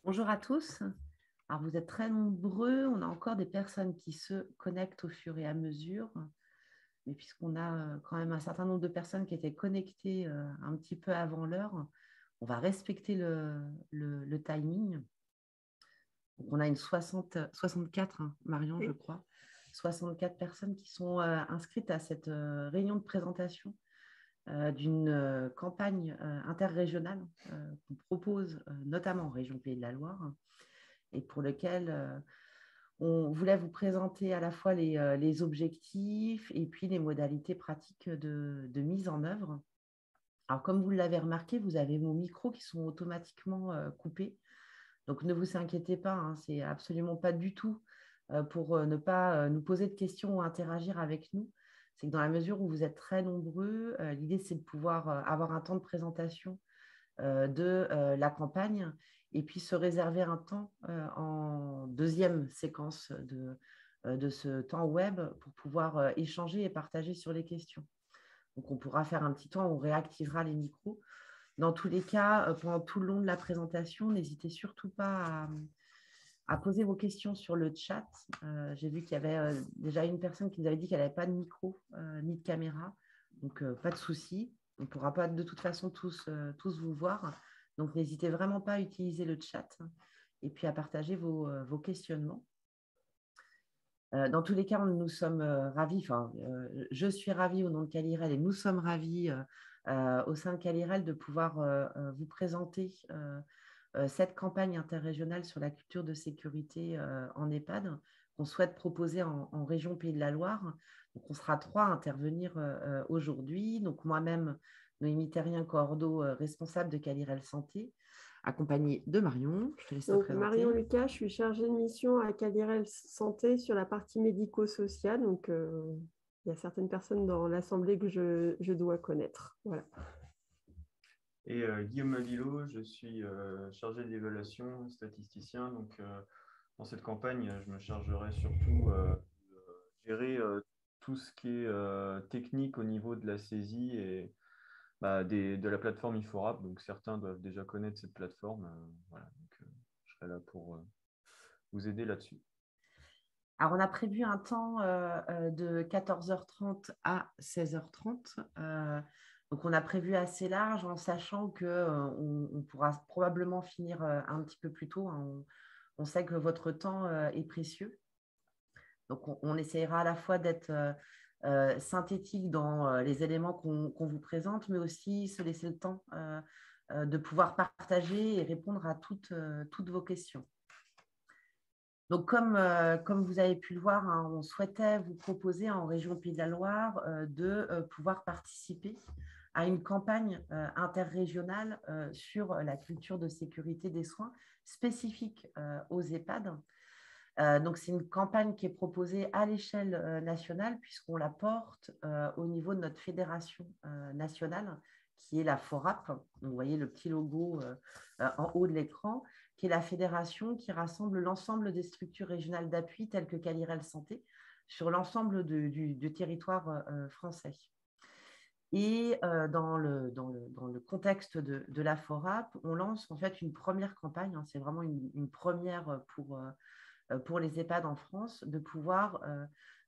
Bonjour à tous. Alors, vous êtes très nombreux. On a encore des personnes qui se connectent au fur et à mesure. Mais puisqu'on a quand même un certain nombre de personnes qui étaient connectées un petit peu avant l'heure, on va respecter le timing. Donc, on a une 64, hein, Marion, je Oui, crois, 64 personnes qui sont inscrites à cette réunion de présentation d'une campagne interrégionale qu'on propose notamment en région Pays de la Loire et pour lequel on voulait vous présenter à la fois les objectifs et puis les modalités pratiques de mise en œuvre. Alors, comme vous l'avez remarqué, vous avez vos micros qui sont automatiquement coupés. Donc, ne vous inquiétez pas, hein, c'est absolument pas du tout pour ne pas nous poser de questions ou interagir avec nous. C'est que dans la mesure où vous êtes très nombreux, l'idée, c'est de pouvoir avoir un temps de présentation de la campagne et puis se réserver un temps en deuxième séquence de ce temps web pour pouvoir échanger et partager sur les questions. Donc, on pourra faire un petit temps où on réactivera les micros. Dans tous les cas, pendant tout le long de la présentation, n'hésitez surtout pas à poser vos questions sur le chat. J'ai vu qu'il y avait déjà une personne qui nous avait dit qu'elle n'avait pas de micro ni de caméra. Donc, pas de souci. On ne pourra pas de toute façon tous vous voir. Donc, n'hésitez vraiment pas à utiliser le chat et puis à partager vos questionnements. Dans tous les cas, nous sommes ravis, enfin, je suis ravie au nom de Calirel et nous sommes ravis au sein de Calirel de pouvoir vous présenter cette campagne interrégionale sur la culture de sécurité en EHPAD qu'on souhaite proposer en région Pays de la Loire. Donc, on sera trois à intervenir aujourd'hui. Donc, moi-même, Noémie Terrien-Cordeau, responsable de Calirel Santé, accompagnée de Marion. Je te laisse te donc Marion présenter. Lucas, je suis chargée de mission à Cadirel Santé sur la partie médico-sociale. Donc, il y a certaines personnes dans l'assemblée que je dois connaître. Voilà. Et Guillaume Mavillot, je suis chargé d'évaluation, statisticien. Donc, dans cette campagne, je me chargerai surtout de gérer tout ce qui est technique au niveau de la saisie et de la plateforme Iforap. Donc, certains doivent déjà connaître cette plateforme. Voilà, donc, je serai là pour vous aider là-dessus. Alors, on a prévu un temps de 14h30 à 16h30. Donc, on a prévu assez large en sachant qu'on on pourra probablement finir un petit peu plus tôt, hein. On sait que votre temps est précieux. Donc, on essaiera à la fois d'être synthétique dans les éléments qu'on vous présente, mais aussi se laisser le temps de pouvoir partager et répondre à toutes vos questions. Donc, comme vous avez pu le voir, hein, on souhaitait vous proposer en région Pays de la Loire de pouvoir participer à une campagne interrégionale sur la culture de sécurité des soins spécifique aux EHPAD. Donc, c'est une campagne qui est proposée à l'échelle nationale puisqu'on la porte au niveau de notre fédération nationale qui est la FORAP. Donc, vous voyez le petit logo en haut de l'écran, qui est la fédération qui rassemble l'ensemble des structures régionales d'appui telles que Calirel Santé sur l'ensemble du territoire français. Et dans le contexte de la FORAP, on lance en fait une première campagne, hein, c'est vraiment une première pour les EHPAD en France, de pouvoir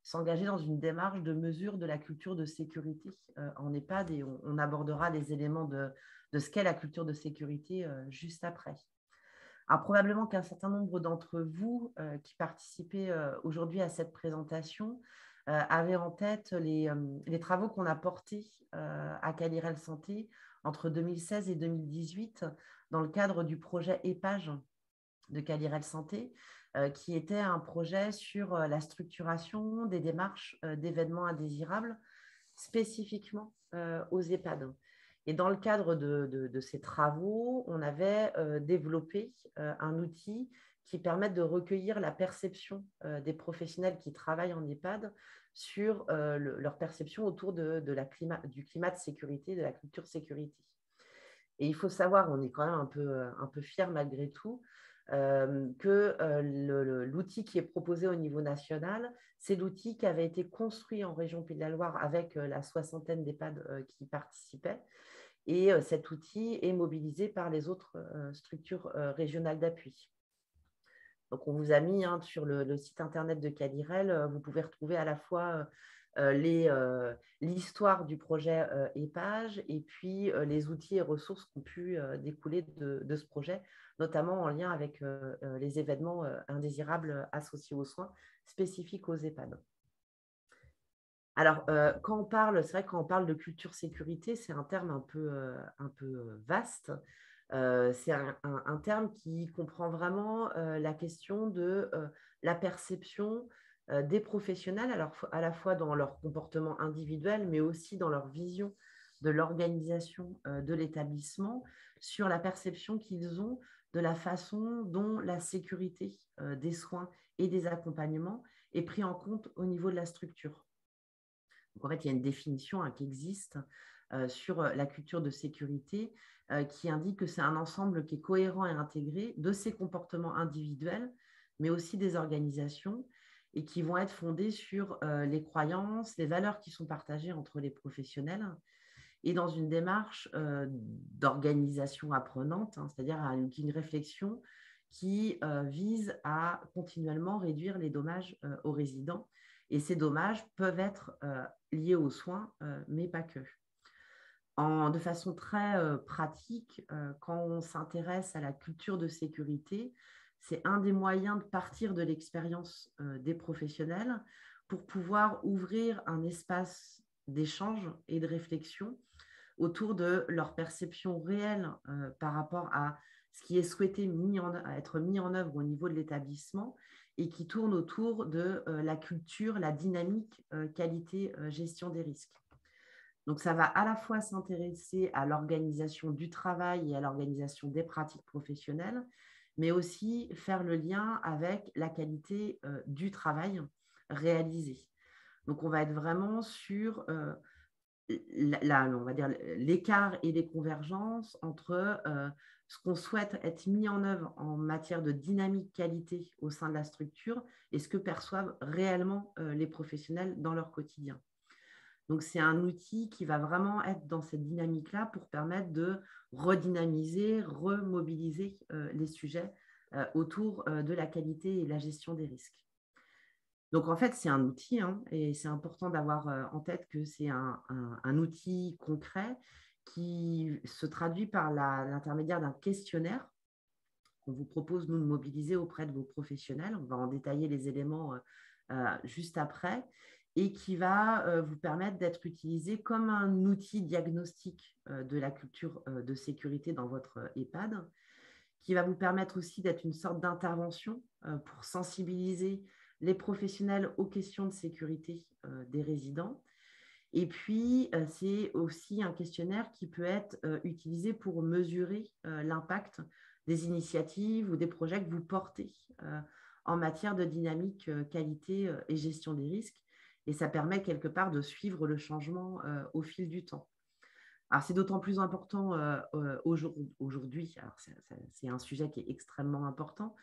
s'engager dans une démarche de mesure de la culture de sécurité en EHPAD et on abordera les éléments de ce qu'est la culture de sécurité juste après. Alors, probablement qu'un certain nombre d'entre vous qui participez aujourd'hui à cette présentation avaient en tête les travaux qu'on a portés à Calirel Santé entre 2016 et 2018 dans le cadre du projet EPAGE de Calirel Santé, qui était un projet sur la structuration des démarches d'événements indésirables spécifiquement aux EHPAD. Et dans le cadre de ces travaux, on avait développé un outil qui permet de recueillir la perception des professionnels qui travaillent en EHPAD sur leur perception autour du climat de sécurité, de la culture sécurité. Et il faut savoir, on est quand même un peu fiers malgré tout, que l'outil qui est proposé au niveau national, c'est l'outil qui avait été construit en région Pays de la Loire avec la soixantaine d'EHPAD qui y participaient Et cet outil est mobilisé par les autres structures régionales d'appui. Donc, on vous a mis sur le site internet de Cadirel, vous pouvez retrouver à la fois l'histoire du projet EPAGE et puis les outils et ressources qui ont pu découler de ce projet, notamment en lien avec les événements indésirables associés aux soins spécifiques aux EHPAD. Alors, quand on parle, c'est vrai que quand on parle de culture sécurité, c'est un terme un peu vaste. C'est un terme qui comprend vraiment la question de la perception des professionnels, alors à la fois dans leur comportement individuel, mais aussi dans leur vision de l'organisation de l'établissement, sur la perception qu'ils ont de la façon dont la sécurité des soins et des accompagnements est prise en compte au niveau de la structure. Donc, en fait, il y a une définition qui existe sur la culture de sécurité qui indique que c'est un ensemble qui est cohérent et intégré de ces comportements individuels, mais aussi des organisations, et qui vont être fondés sur les croyances, les valeurs qui sont partagées entre les professionnels, et dans une démarche d'organisation apprenante, c'est-à-dire une réflexion qui vise à continuellement réduire les dommages aux résidents. Et ces dommages peuvent être liés aux soins, mais pas que. De façon très pratique, quand on s'intéresse à la culture de sécurité, c'est un des moyens de partir de l'expérience des professionnels pour pouvoir ouvrir un espace d'échange et de réflexion autour de leur perception réelle par rapport à ce qui est souhaité être mis en œuvre au niveau de l'établissement et qui tourne autour de la culture, la dynamique, qualité, gestion des risques. Donc, ça va à la fois s'intéresser à l'organisation du travail et à l'organisation des pratiques professionnelles, mais aussi faire le lien avec la qualité du travail réalisé. Donc, on va être vraiment sur on va dire l'écart et les convergences entre ce qu'on souhaite être mis en œuvre en matière de dynamique qualité au sein de la structure et ce que perçoivent réellement les professionnels dans leur quotidien. Donc, c'est un outil qui va vraiment être dans cette dynamique-là pour permettre de redynamiser, remobiliser les sujets autour de la qualité et la gestion des risques. Donc, en fait, c'est un outil et c'est important d'avoir en tête que c'est un outil concret qui se traduit par l'intermédiaire d'un questionnaire qu'on vous propose, nous, de mobiliser auprès de vos professionnels. On va en détailler les éléments juste après et qui va vous permettre d'être utilisé comme un outil diagnostic de la culture de sécurité dans votre EHPAD, qui va vous permettre aussi d'être une sorte d'intervention pour sensibiliser les professionnels aux questions de sécurité des résidents. Et puis, c'est aussi un questionnaire qui peut être utilisé pour mesurer l'impact des initiatives ou des projets que vous portez en matière de dynamique, qualité et gestion des risques. Et ça permet quelque part de suivre le changement au fil du temps. Alors, c'est d'autant plus important aujourd'hui. Alors, c'est un sujet qui est extrêmement important,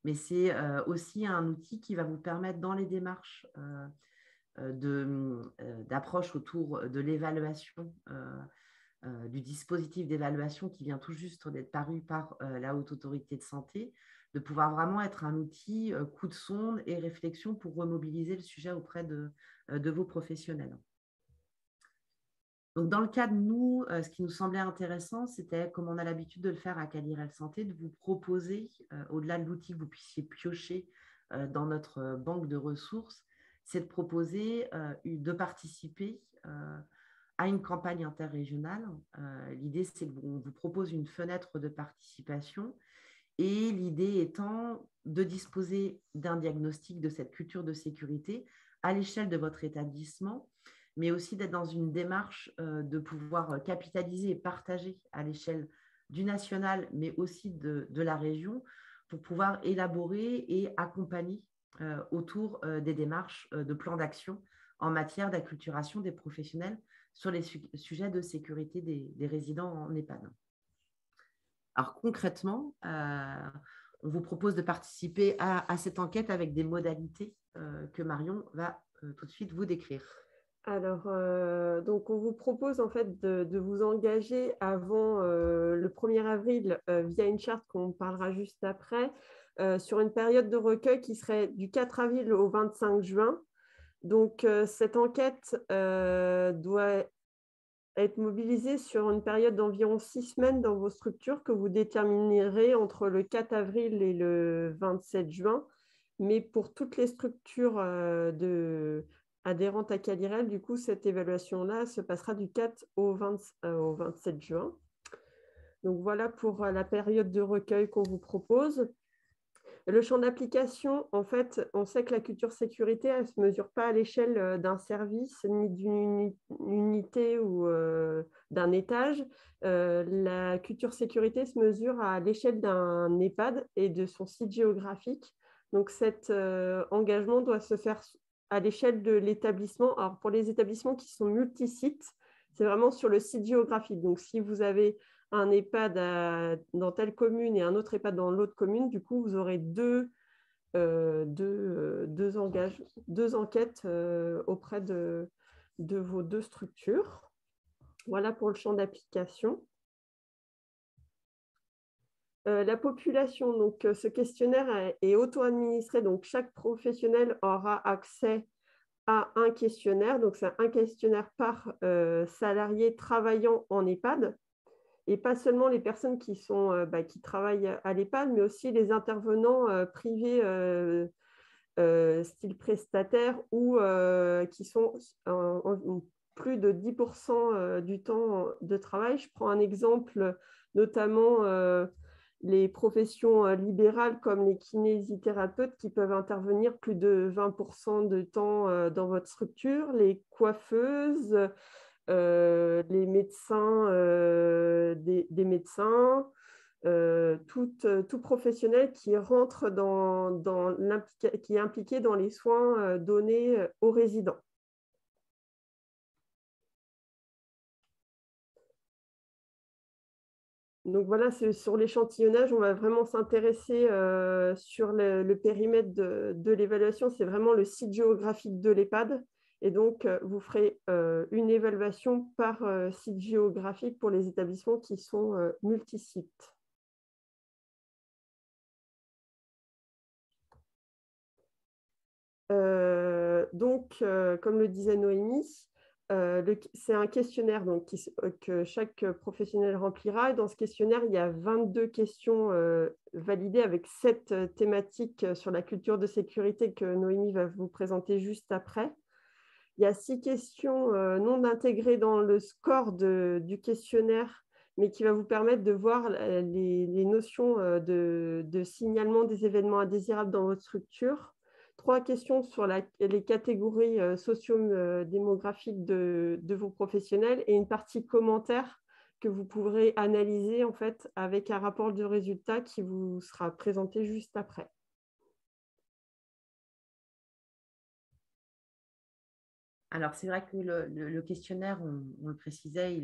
mais c'est aussi un outil qui va vous permettre dans les démarches d'approche autour de l'évaluation, du dispositif d'évaluation qui vient tout juste d'être paru par la Haute Autorité de Santé, de pouvoir vraiment être un outil coup de sonde et réflexion pour remobiliser le sujet auprès de vos professionnels. Donc, dans le cas de nous, ce qui nous semblait intéressant, c'était, comme on a l'habitude de le faire à Cadirel Santé, de vous proposer, au-delà de l'outil que vous puissiez piocher dans notre banque de ressources, c'est de proposer de participer à une campagne interrégionale. L'idée, c'est qu'on vous propose une fenêtre de participation et l'idée étant de disposer d'un diagnostic de cette culture de sécurité à l'échelle de votre établissement, mais aussi d'être dans une démarche de pouvoir capitaliser et partager à l'échelle du national, mais aussi de la région, pour pouvoir élaborer et accompagner autour des démarches de plan d'action en matière d'acculturation des professionnels sur les sujets de sécurité des résidents en EHPAD. Alors concrètement, on vous propose de participer à cette enquête avec des modalités que Marion va tout de suite vous décrire. Alors, donc on vous propose en fait de vous engager avant le 1er avril via une charte qu'on parlera juste après, sur une période de recueil qui serait du 4 avril au 25 juin. Donc, cette enquête doit être mobilisée sur une période d'environ 6 semaines dans vos structures que vous déterminerez entre le 4 avril et le 27 juin. Mais pour toutes les structures adhérentes à Calirel, du coup, cette évaluation-là se passera du 4 au 27 juin. Donc, voilà pour la période de recueil qu'on vous propose. Le champ d'application, en fait, on sait que la culture sécurité, elle ne se mesure pas à l'échelle d'un service, ni d'une unité ou d'un étage. La culture sécurité se mesure à l'échelle d'un EHPAD et de son site géographique. Donc, cet engagement doit se faire à l'échelle de l'établissement. Alors, pour les établissements qui sont multisites, c'est vraiment sur le site géographique. Donc, si vous avez un EHPAD dans telle commune et un autre EHPAD dans l'autre commune, du coup, vous aurez deux enquêtes auprès de vos deux structures. Voilà pour le champ d'application. La population, donc ce questionnaire est auto-administré, donc chaque professionnel aura accès à un questionnaire. Donc, c'est un questionnaire par salarié travaillant en EHPAD. Et pas seulement les personnes qui travaillent à l'EHPAD, mais aussi les intervenants privés style prestataire ou qui sont plus de 10% du temps de travail. Je prends un exemple, notamment les professions libérales comme les kinésithérapeutes qui peuvent intervenir plus de 20% de temps dans votre structure, les coiffeuses, les médecins, des médecins, tout professionnel qui rentre qui est impliqué dans les soins donnés aux résidents. Donc voilà, sur l'échantillonnage, on va vraiment s'intéresser sur le périmètre de l'évaluation. C'est vraiment le site géographique de l'EHPAD. Et donc, vous ferez une évaluation par site géographique pour les établissements qui sont multisites. Donc, comme le disait Noémie, c'est un questionnaire donc, que chaque professionnel remplira. Et dans ce questionnaire, il y a 22 questions validées avec 7 thématiques sur la culture de sécurité que Noémie va vous présenter juste après. Il y a 6 questions non intégrées dans le score du questionnaire, mais qui va vous permettre de voir les notions de signalement des événements indésirables dans votre structure. 3 questions sur les catégories socio-démographiques de vos professionnels et une partie commentaire que vous pourrez analyser en fait, avec un rapport de résultats qui vous sera présenté juste après. Alors, c'est vrai que le questionnaire, on le précisait,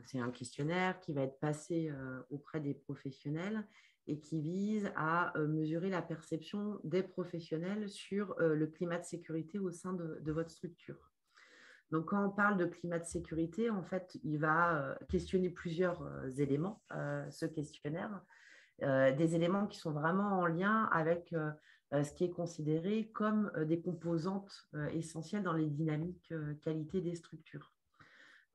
c'est un questionnaire qui va être passé auprès des professionnels et qui vise à mesurer la perception des professionnels sur le climat de sécurité au sein de votre structure. Donc, quand on parle de climat de sécurité, en fait, il va questionner plusieurs éléments, ce questionnaire, des éléments qui sont vraiment en lien avec ce qui est considéré comme des composantes essentielles dans les dynamiques qualité des structures.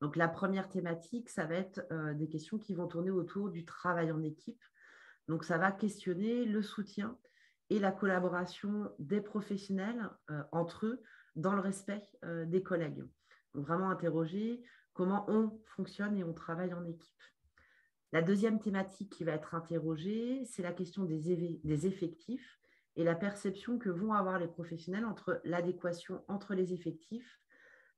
Donc, la première thématique, ça va être des questions qui vont tourner autour du travail en équipe. Donc, ça va questionner le soutien et la collaboration des professionnels entre eux dans le respect des collègues. Donc, vraiment interroger comment on fonctionne et on travaille en équipe. La deuxième thématique qui va être interrogée, c'est la question des effectifs et la perception que vont avoir les professionnels entre l'adéquation entre les effectifs,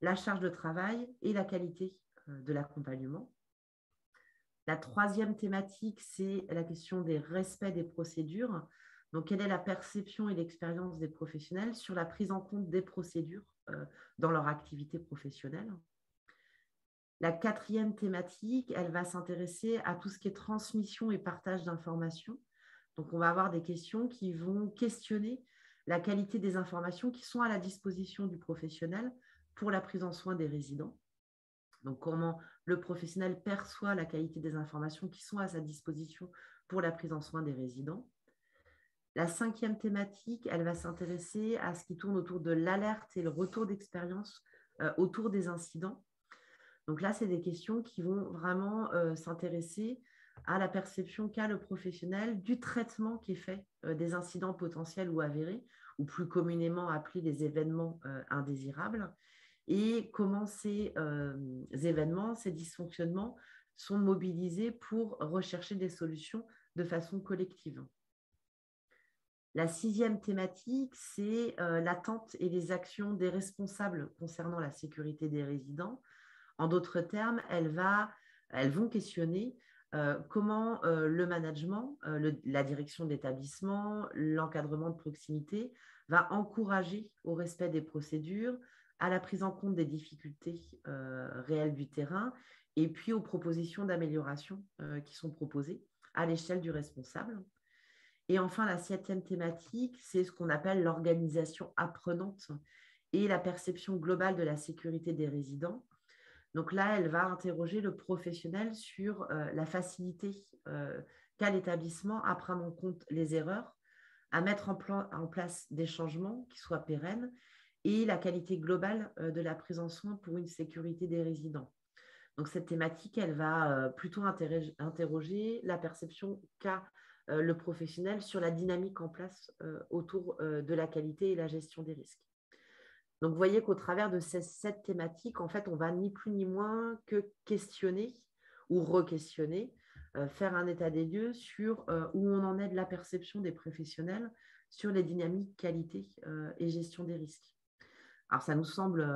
la charge de travail et la qualité de l'accompagnement. La troisième thématique, c'est la question des respects des procédures. Donc, quelle est la perception et l'expérience des professionnels sur la prise en compte des procédures dans leur activité professionnelle? La quatrième thématique, elle va s'intéresser à tout ce qui est transmission et partage d'informations. Donc, on va avoir des questions qui vont questionner la qualité des informations qui sont à la disposition du professionnel pour la prise en soin des résidents. Donc, comment le professionnel perçoit la qualité des informations qui sont à sa disposition pour la prise en soin des résidents. La 5e thématique, elle va s'intéresser à ce qui tourne autour de l'alerte et le retour d'expérience autour des incidents. Donc là, c'est des questions qui vont vraiment s'intéresser à la perception qu'a le professionnel du traitement qui est fait des incidents potentiels ou avérés, ou plus communément appelés des événements indésirables, et comment ces événements, ces dysfonctionnements sont mobilisés pour rechercher des solutions de façon collective. La 6e thématique, c'est l'attente et les actions des responsables concernant la sécurité des résidents. En d'autres termes, elles vont questionner comment le management, la direction de l'établissement, l'encadrement de proximité va encourager au respect des procédures, à la prise en compte des difficultés réelles du terrain et puis aux propositions d'amélioration qui sont proposées à l'échelle du responsable. Et enfin, la 7e thématique, c'est ce qu'on appelle l'organisation apprenante et la perception globale de la sécurité des résidents. Donc là, elle va interroger le professionnel sur la facilité qu'a l'établissement à prendre en compte les erreurs, à mettre en place des changements qui soient pérennes et la qualité globale de la prise en soin pour une sécurité des résidents. Donc cette thématique, elle va plutôt interroger la perception qu'a le professionnel sur la dynamique en place autour de la qualité et la gestion des risques. Donc, vous voyez qu'au travers de ces 7 thématiques, en fait, on va ni plus ni moins que questionner ou re-questionner, faire un état des lieux sur où on en est de la perception des professionnels sur les dynamiques qualité et gestion des risques. Alors, ça nous semble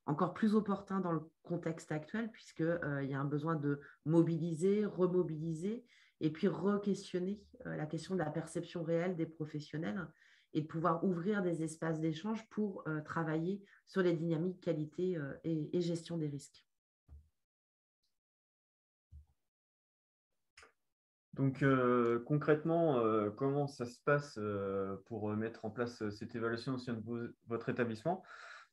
encore plus opportun dans le contexte actuel, puisqu'il y a un besoin de mobiliser, remobiliser, et puis re-questionner la question de la perception réelle des professionnels et de pouvoir ouvrir des espaces d'échange pour travailler sur les dynamiques qualité et gestion des risques. Donc concrètement, comment ça se passe pour mettre en place cette évaluation au sein de votre établissement?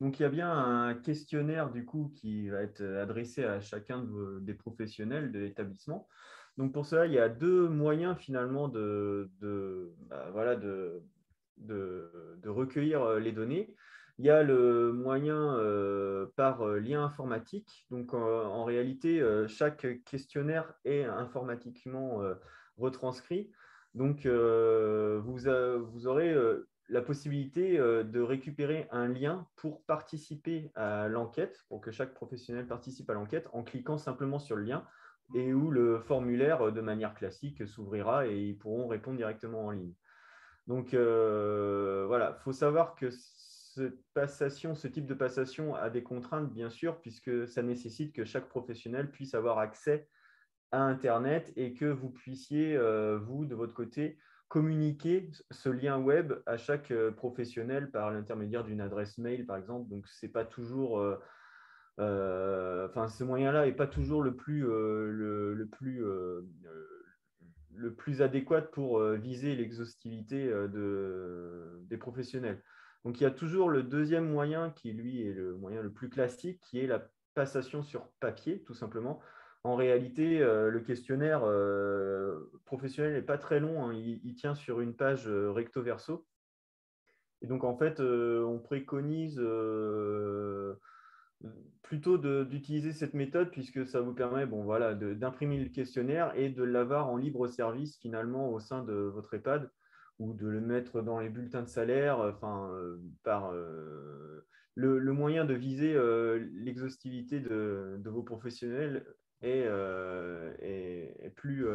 Donc il y a bien un questionnaire du coup qui va être adressé à chacun des professionnels de l'établissement. Donc pour cela, il y a 2 moyens finalement de recueillir les données. Il y a le moyen par lien informatique. Donc, en réalité, chaque questionnaire est informatiquement retranscrit. Donc, vous aurez la possibilité de récupérer un lien pour participer à l'enquête, pour que chaque professionnel participe à l'enquête en cliquant simplement sur le lien et où le formulaire, de manière classique, s'ouvrira et ils pourront répondre directement en ligne. Donc, voilà, il faut savoir que ce type de passation a des contraintes, bien sûr, puisque ça nécessite que chaque professionnel puisse avoir accès à Internet et que vous puissiez, vous, de votre côté, communiquer ce lien web à chaque professionnel par l'intermédiaire d'une adresse mail, par exemple. Donc, c'est pas toujours… ce moyen-là n'est pas toujours le plus adéquat pour viser l'exhaustivité des professionnels. Donc, il y a toujours le deuxième moyen qui, lui, est le moyen le plus classique, qui est la passation sur papier, tout simplement. En réalité, le questionnaire professionnel n'est pas très long, hein. Il tient sur une page recto verso. Et donc, en fait, on préconise plutôt d'utiliser cette méthode puisque ça vous permet d'imprimer le questionnaire et de l'avoir en libre service finalement au sein de votre EHPAD ou de le mettre dans les bulletins de salaire, le moyen de viser l'exhaustivité de vos professionnels est plus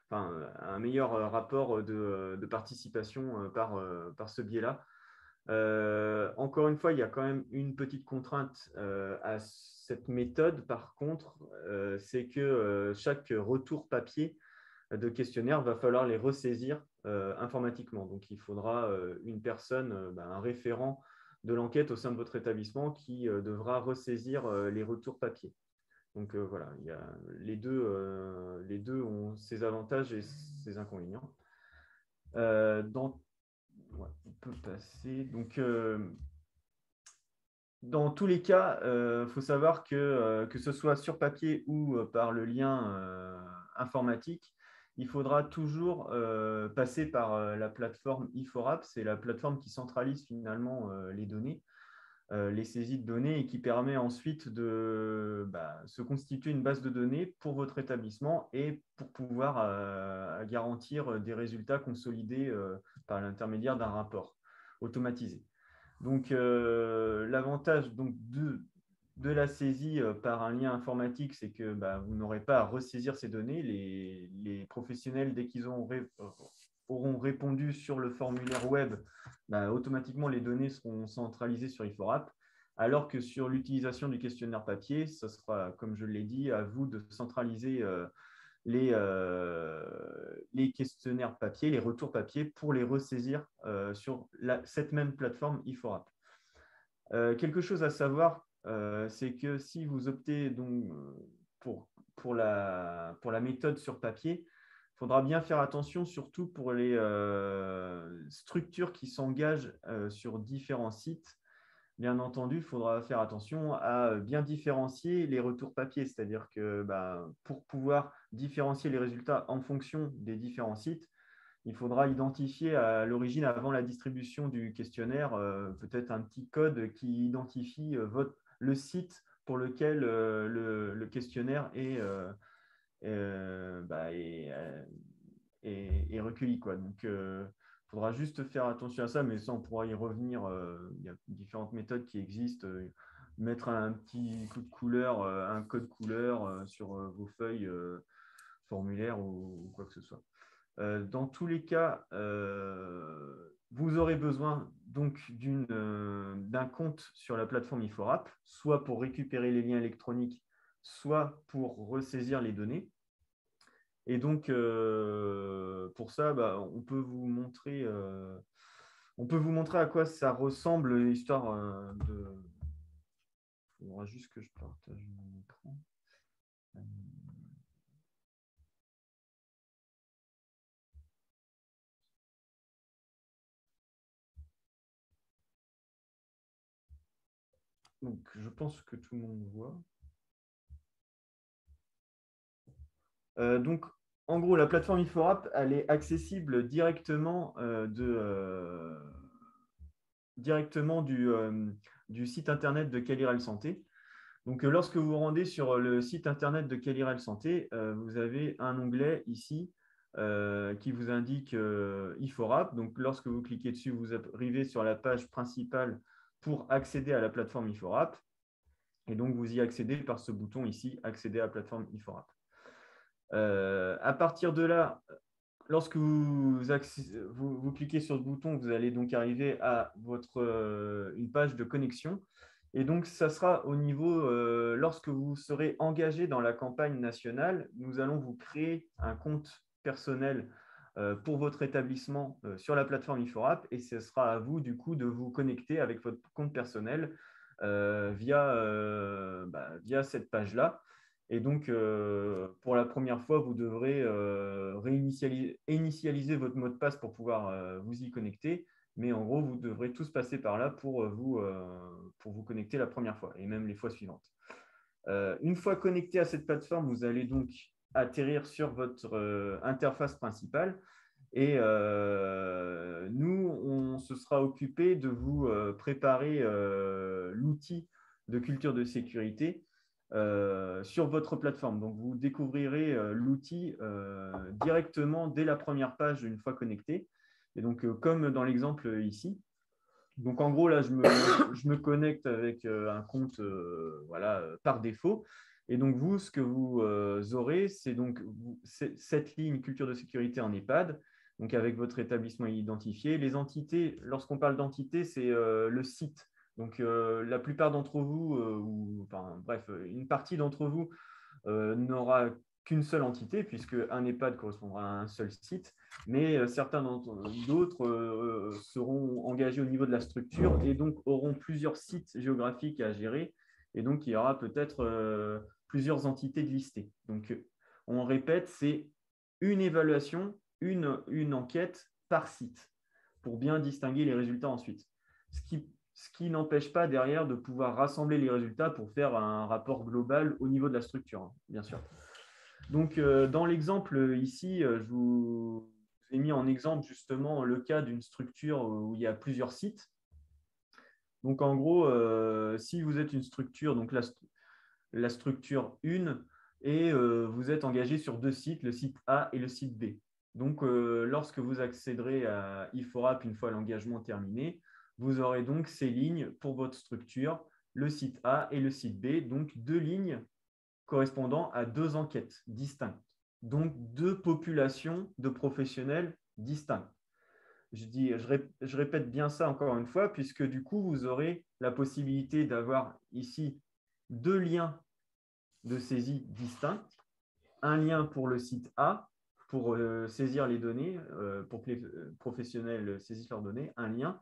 un meilleur rapport de participation par ce biais-là. Encore une fois, il y a quand même une petite contrainte à cette méthode. Par contre, c'est que chaque retour papier de questionnaire va falloir les ressaisir informatiquement. Donc, il faudra une personne, un référent de l'enquête au sein de votre établissement qui devra ressaisir les retours papier. Donc, voilà, les deux ont ses avantages et ses inconvénients. On peut passer. Donc, dans tous les cas, faut savoir que ce soit sur papier ou par le lien informatique, il faudra toujours passer par la plateforme Iforap. C'est la plateforme qui centralise finalement les données, les saisies de données et qui permet ensuite de se constituer une base de données pour votre établissement et pour pouvoir garantir des résultats consolidés par l'intermédiaire d'un rapport automatisé. Donc, l'avantage de la saisie par un lien informatique, c'est que vous n'aurez pas à ressaisir ces données. Les professionnels, dès qu'ils auront répondu sur le formulaire web, automatiquement, les données seront centralisées sur Iforap. Alors que sur l'utilisation du questionnaire papier, ce sera, comme je l'ai dit, à vous de centraliser les questionnaires papier, les retours papier pour les ressaisir sur cette même plateforme Iforap. Quelque chose à savoir, c'est que si vous optez donc pour la méthode sur papier, il faudra bien faire attention, surtout pour les structures qui s'engagent sur différents sites. Bien entendu, il faudra faire attention à bien différencier les retours papier, c'est-à-dire que pour pouvoir différencier les résultats en fonction des différents sites, il faudra identifier à l'origine, avant la distribution du questionnaire, peut-être un petit code qui identifie le site pour lequel le questionnaire est recueilli, quoi. Donc, il faudra juste faire attention à ça, mais ça, on pourra y revenir. Il y a différentes méthodes qui existent. Mettre un petit coup de couleur, un code couleur sur vos feuilles formulaires ou quoi que ce soit. Dans tous les cas, vous aurez besoin donc d'un compte sur la plateforme Iforap, soit pour récupérer les liens électroniques, soit pour ressaisir les données. Et donc, pour ça, on peut vous montrer à quoi ça ressemble, histoire de… Il faudra juste que je partage mon écran. Donc, je pense que tout le monde voit. Donc, en gros, la plateforme Iforap, elle est accessible directement, directement du site internet de Qualiral Santé. Donc, lorsque vous vous rendez sur le site internet de Qualiral Santé, vous avez un onglet ici qui vous indique Iforap. Donc, lorsque vous cliquez dessus, vous arrivez sur la page principale pour accéder à la plateforme Iforap. Et donc, vous y accédez par ce bouton ici, accéder à la plateforme Iforap. À partir de là, lorsque vous cliquez sur ce bouton, vous allez donc arriver à une page de connexion. Et donc, ça sera au niveau, lorsque vous serez engagé dans la campagne nationale, nous allons vous créer un compte personnel pour votre établissement sur la plateforme Iforap. Et ce sera à vous, du coup, de vous connecter avec votre compte personnel via cette page-là. Et donc, pour la première fois, vous devrez initialiser votre mot de passe pour pouvoir vous y connecter. Mais en gros, vous devrez tous passer par là pour vous connecter la première fois et même les fois suivantes. Une fois connecté à cette plateforme, vous allez donc atterrir sur votre interface principale. Et nous, on se sera occupé de vous préparer l'outil de culture de sécurité sur votre plateforme. Donc, vous découvrirez l'outil directement dès la première page une fois connecté. Et donc, comme dans l'exemple ici. Donc, en gros, là, je me connecte avec un compte par défaut. Et donc, vous, ce que vous aurez, c'est donc cette ligne culture de sécurité en EHPAD, donc avec votre établissement identifié. Les entités, lorsqu'on parle d'entité, c'est le site. Donc, la plupart d'entre vous, une partie d'entre vous n'aura qu'une seule entité, puisque un EHPAD correspondra à un seul site, mais certains d'autres seront engagés au niveau de la structure et donc auront plusieurs sites géographiques à gérer, et donc il y aura peut-être plusieurs entités de listées. Donc, on répète, c'est une évaluation, une enquête par site, pour bien distinguer les résultats ensuite. ce qui n'empêche pas derrière de pouvoir rassembler les résultats pour faire un rapport global au niveau de la structure, hein, bien sûr. Donc, dans l'exemple ici, je vous ai mis en exemple justement le cas d'une structure où il y a plusieurs sites. Donc, en gros, si vous êtes une structure, donc la structure 1, et vous êtes engagé sur 2 sites, le site A et le site B. Donc, lorsque vous accéderez à IFORAP une fois l'engagement terminé, vous aurez donc ces lignes pour votre structure, le site A et le site B, donc 2 lignes correspondant à 2 enquêtes distinctes, donc 2 populations de professionnels distinctes. Je répète bien ça encore une fois, puisque du coup, vous aurez la possibilité d'avoir ici 2 liens de saisie distincts, un lien pour le site A, pour saisir les données, pour que les professionnels saisissent leurs données, un lien,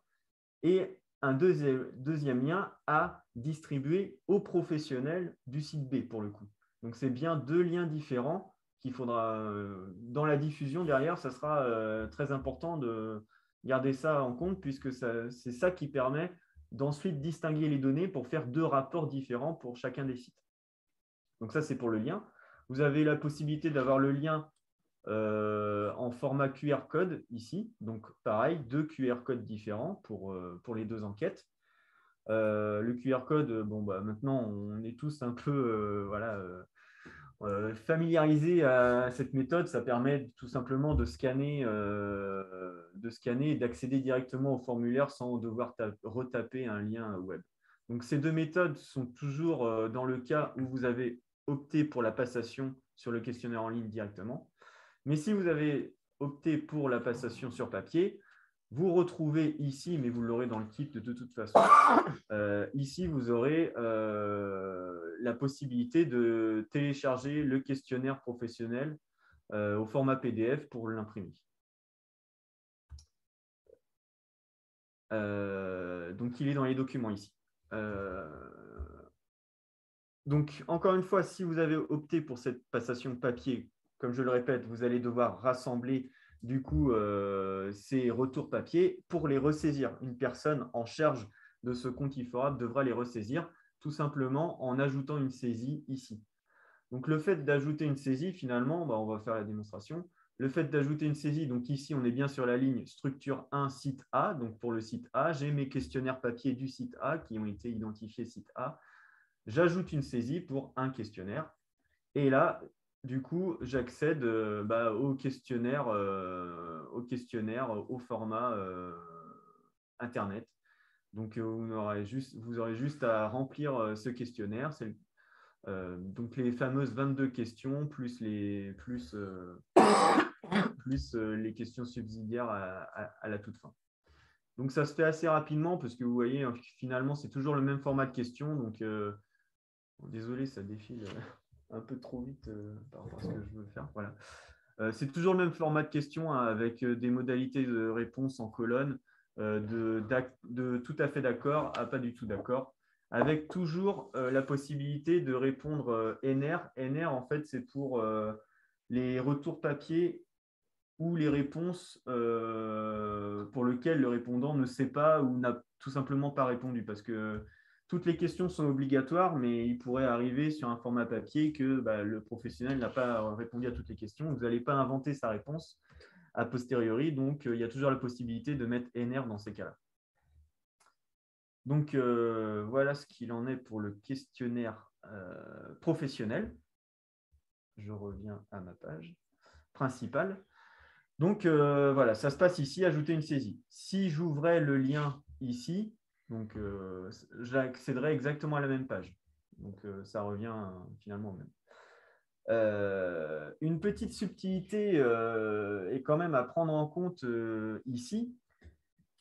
et un deuxième lien à distribuer aux professionnels du site B, pour le coup. Donc, c'est bien 2 liens différents qu'il faudra, dans la diffusion derrière, ça sera très important de garder ça en compte, puisque c'est ça qui permet d'ensuite distinguer les données pour faire 2 rapports différents pour chacun des sites. Donc, ça, c'est pour le lien. Vous avez la possibilité d'avoir le lien en format QR code ici. Donc, pareil, 2 QR codes différents pour les 2 enquêtes. Le QR code, bon, bah, maintenant, on est tous un peu familiarisés à cette méthode. Ça permet tout simplement de scanner et d'accéder directement au formulaire sans devoir retaper un lien web. Donc, ces 2 méthodes sont toujours dans le cas où vous avez opté pour la passation sur le questionnaire en ligne directement. Mais si vous avez opté pour la passation sur papier, vous retrouvez ici, mais vous l'aurez dans le kit de toute façon, ici, vous aurez la possibilité de télécharger le questionnaire professionnel au format PDF pour l'imprimer. Donc, il est dans les documents ici. Donc, encore une fois, si vous avez opté pour cette passation papier, comme je le répète, vous allez devoir rassembler du coup ces retours papier pour les ressaisir. Une personne en charge de ce compte IFORAP devra les ressaisir tout simplement en ajoutant une saisie ici. Donc, le fait d'ajouter une saisie, finalement, on va faire la démonstration. Le fait d'ajouter une saisie, donc ici, on est bien sur la ligne structure 1, site A. Donc, pour le site A, j'ai mes questionnaires papier du site A qui ont été identifiés site A. J'ajoute une saisie pour un questionnaire. Et là, du coup, j'accède au questionnaire, au format Internet. Donc, vous aurez juste à remplir ce questionnaire. Donc, les fameuses 22 questions plus les questions subsidiaires à la toute fin. Donc, ça se fait assez rapidement parce que vous voyez, finalement, c'est toujours le même format de questions. Donc, désolé, ça défile un peu trop vite par rapport à ce que je veux faire. Voilà. C'est toujours le même format de questions hein, avec des modalités de réponse en colonne, de tout à fait d'accord à pas du tout d'accord, avec toujours la possibilité de répondre NR. NR, en fait, c'est pour les retours papier ou les réponses pour lesquelles le répondant ne sait pas ou n'a tout simplement pas répondu. Parce que toutes les questions sont obligatoires, mais il pourrait arriver sur un format papier que le professionnel n'a pas répondu à toutes les questions. Vous n'allez pas inventer sa réponse a posteriori, donc il y a toujours la possibilité de mettre NR dans ces cas-là. Donc, voilà ce qu'il en est pour le questionnaire professionnel. Je reviens à ma page principale. Donc, voilà, ça se passe ici, ajouter une saisie. Si j'ouvrais le lien ici, donc, j'accéderai exactement à la même page. Donc, ça revient finalement au même. Une petite subtilité est quand même à prendre en compte ici,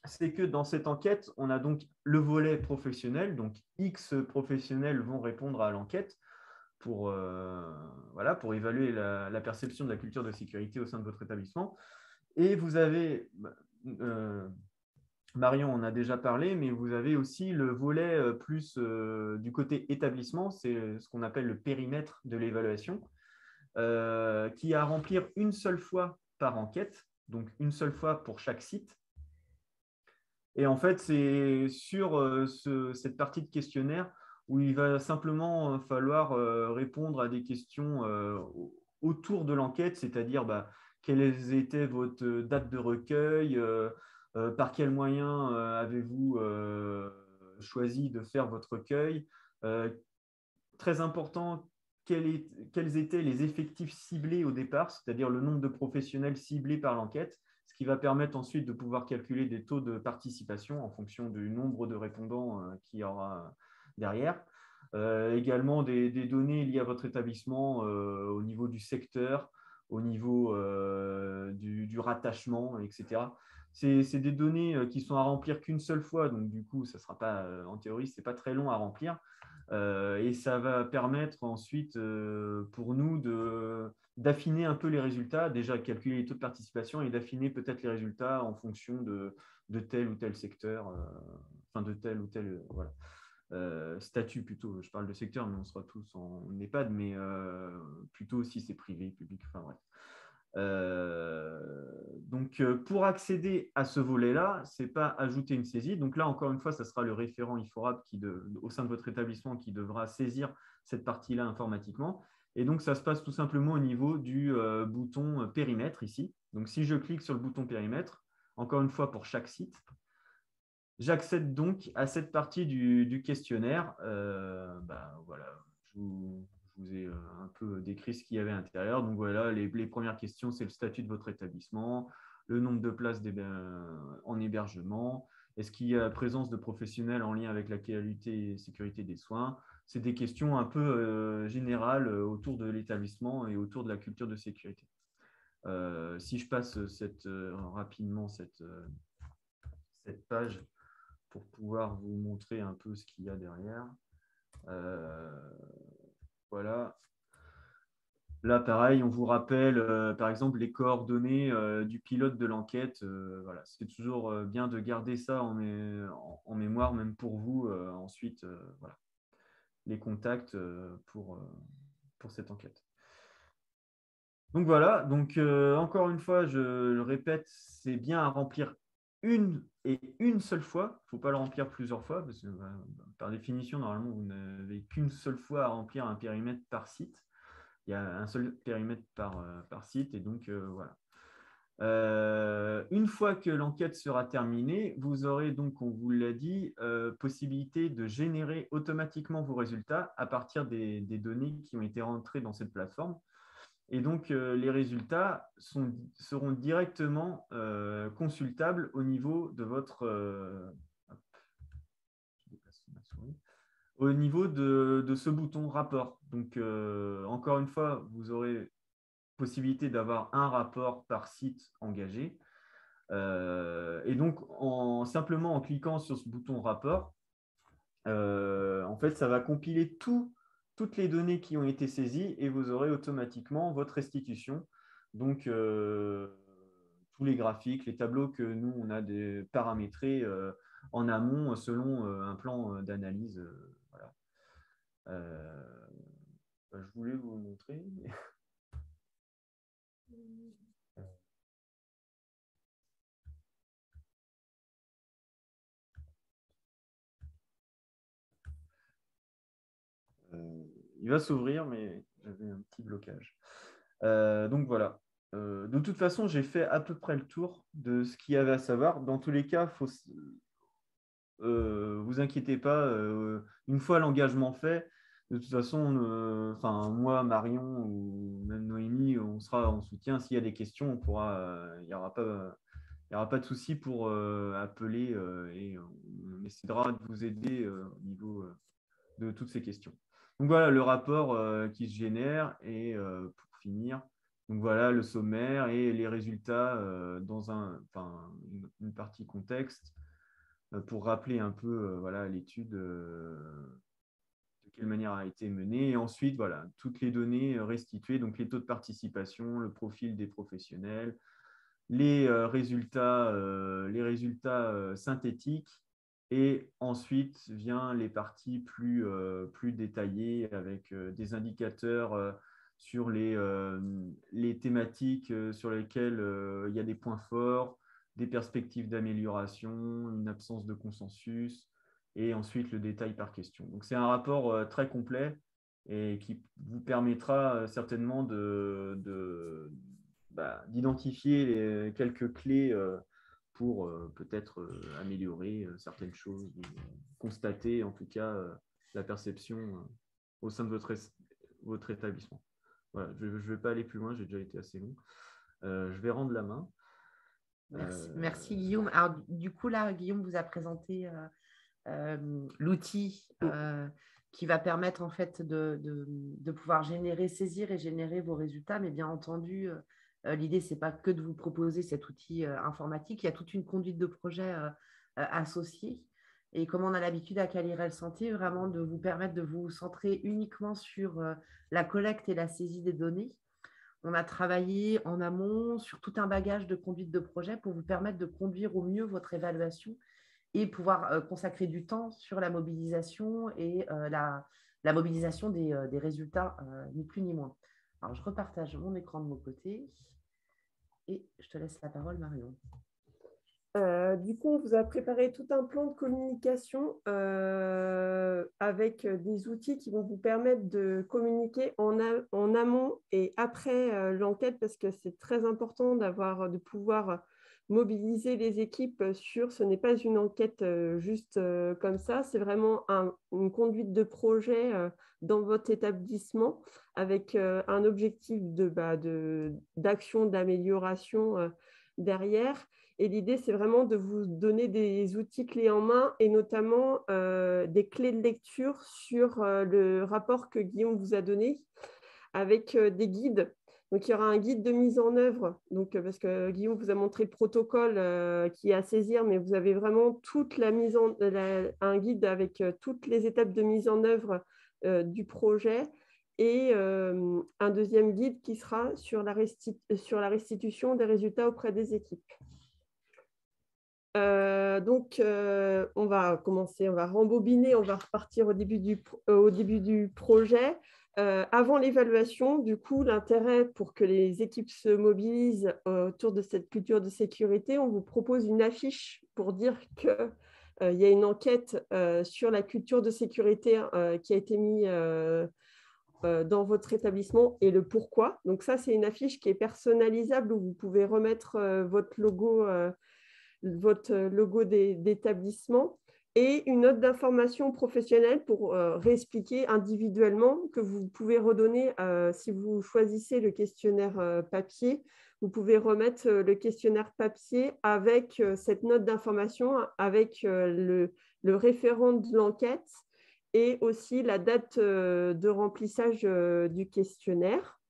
c'est que dans cette enquête, on a donc le volet professionnel, donc X professionnels vont répondre à l'enquête pour évaluer la perception de la culture de sécurité au sein de votre établissement. Et vous avez, Marion en a déjà parlé, mais vous avez aussi le volet plus du côté établissement, c'est ce qu'on appelle le périmètre de l'évaluation, qui a à remplir une seule fois par enquête, donc une seule fois pour chaque site. Et en fait, c'est sur cette partie de questionnaire où il va simplement falloir répondre à des questions autour de l'enquête, c'est-à-dire bah, quelles étaient votre date de recueil, par quels moyens avez-vous choisi de faire votre recueil. Très important, quels étaient les effectifs ciblés au départ, c'est-à-dire le nombre de professionnels ciblés par l'enquête, ce qui va permettre ensuite de pouvoir calculer des taux de participation en fonction du nombre de répondants qu'il y aura derrière. Également des données liées à votre établissement au niveau du secteur, au niveau du rattachement, etc. C'est des données qui sont à remplir qu'une seule fois, donc du coup, ça sera pas, en théorie, ce n'est pas très long à remplir. Et ça va permettre ensuite pour nous d'affiner un peu les résultats, déjà calculer les taux de participation et d'affiner peut-être les résultats en fonction de tel ou tel secteur, enfin de tel ou tel voilà, statut plutôt. Je parle de secteur, mais on sera tous en EHPAD, mais plutôt si c'est privé, public, enfin bref. Donc, pour accéder à ce volet-là, ce n'est pas ajouter une saisie. Donc là, encore une fois, ça sera le référent IFORAP au sein de votre établissement qui devra saisir cette partie-là informatiquement. Et donc, ça se passe tout simplement au niveau du bouton périmètre ici. Donc, si je clique sur le bouton périmètre, encore une fois pour chaque site, j'accède donc à cette partie du questionnaire. Voilà, je vous ai un peu décrit ce qu'il y avait à l'intérieur. Donc voilà, les premières questions, c'est le statut de votre établissement, le nombre de places en hébergement, est-ce qu'il y a présence de professionnels en lien avec la qualité et sécurité des soins. C'est des questions un peu générales autour de l'établissement et autour de la culture de sécurité. Si je passe rapidement cette page pour pouvoir vous montrer un peu ce qu'il y a derrière. Voilà. Là, pareil, on vous rappelle, par exemple, les coordonnées du pilote de l'enquête. Voilà. C'est toujours bien de garder ça en mémoire, même pour vous. Ensuite, voilà. Les contacts pour cette enquête. Donc voilà, donc encore une fois, je le répète, c'est bien à remplir une seule fois. Il ne faut pas le remplir plusieurs fois, parce que par définition, normalement, vous n'avez qu'une seule fois à remplir un périmètre par site. Il y a un seul périmètre par site, et donc voilà. Une fois que l'enquête sera terminée, vous aurez donc, on vous l'a dit, possibilité de générer automatiquement vos résultats à partir des données qui ont été rentrées dans cette plateforme. Et donc, les résultats seront directement consultables au niveau de votre au niveau de ce bouton rapport. Donc, encore une fois, vous aurez possibilité d'avoir un rapport par site engagé. Et donc, simplement en cliquant sur ce bouton rapport, en fait, ça va compiler toutes les données qui ont été saisies et vous aurez automatiquement votre restitution. Donc, tous les graphiques, les tableaux que nous, on a paramétrés en amont selon un plan d'analyse. Voilà. Je voulais vous montrer. Il va s'ouvrir, mais j'avais un petit blocage. Donc voilà. De toute façon, j'ai fait à peu près le tour de ce qu'il y avait à savoir. Dans tous les cas, vous inquiétez pas. Une fois l'engagement fait, de toute façon, moi, Marion ou même Noémie, on sera en soutien. S'il y a des questions, on pourra. Il n'y aura pas de souci pour appeler et on essaiera de vous aider au niveau de toutes ces questions. Donc voilà le rapport qui se génère et pour finir, donc voilà le sommaire et les résultats dans une partie contexte pour rappeler un peu voilà l'étude de quelle manière a été menée et ensuite voilà toutes les données restituées, donc les taux de participation, le profil des professionnels, les résultats synthétiques. Et ensuite vient les parties plus détaillées avec des indicateurs sur les thématiques sur lesquelles il y a des points forts, des perspectives d'amélioration, une absence de consensus, et ensuite le détail par question. Donc, c'est un rapport très complet et qui vous permettra certainement d'identifier quelques clés pour peut-être améliorer certaines choses, constater en tout cas la perception au sein de votre établissement. Voilà, je ne vais pas aller plus loin, j'ai déjà été assez long. Je vais rendre la main. Merci Guillaume. Alors, du coup, là, Guillaume vous a présenté l'outil qui va permettre en fait de pouvoir saisir et générer vos résultats. Mais bien entendu, l'idée, ce n'est pas que de vous proposer cet outil informatique. Il y a toute une conduite de projet associée. Et comme on a l'habitude à Calirel Santé, vraiment de vous permettre de vous centrer uniquement sur la collecte et la saisie des données. On a travaillé en amont sur tout un bagage de conduite de projet pour vous permettre de conduire au mieux votre évaluation et pouvoir consacrer du temps sur la mobilisation et la mobilisation des résultats, ni plus ni moins. Alors, je repartage mon écran de mon côté et je te laisse la parole, Marion. Du coup, on vous a préparé tout un plan de communication avec des outils qui vont vous permettre de communiquer en amont et après l'enquête, parce que c'est très important de pouvoir mobiliser les équipes sur ce n'est pas une enquête juste comme ça, c'est vraiment une conduite de projet dans votre établissement avec un objectif d'action, d'amélioration derrière. Et l'idée, c'est vraiment de vous donner des outils clés en main et notamment des clés de lecture sur le rapport que Guillaume vous a donné avec des guides. Donc, il y aura un guide de mise en œuvre, donc, parce que Guillaume vous a montré le protocole qui est à saisir, mais vous avez vraiment toute un guide avec toutes les étapes de mise en œuvre du projet et un deuxième guide qui sera sur la restitution des résultats auprès des équipes. On va commencer, on va rembobiner, on va repartir au début du projet. Avant l'évaluation, du coup, l'intérêt pour que les équipes se mobilisent autour de cette culture de sécurité, on vous propose une affiche pour dire qu'il y a une enquête sur la culture de sécurité qui a été mise dans votre établissement et le pourquoi. Donc ça, c'est une affiche qui est personnalisable où vous pouvez remettre votre logo d'établissement et une note d'information professionnelle pour réexpliquer individuellement que vous pouvez redonner si vous choisissez le questionnaire papier. Vous pouvez remettre le questionnaire papier avec cette note d'information, avec le référent de l'enquête et aussi la date de remplissage du questionnaire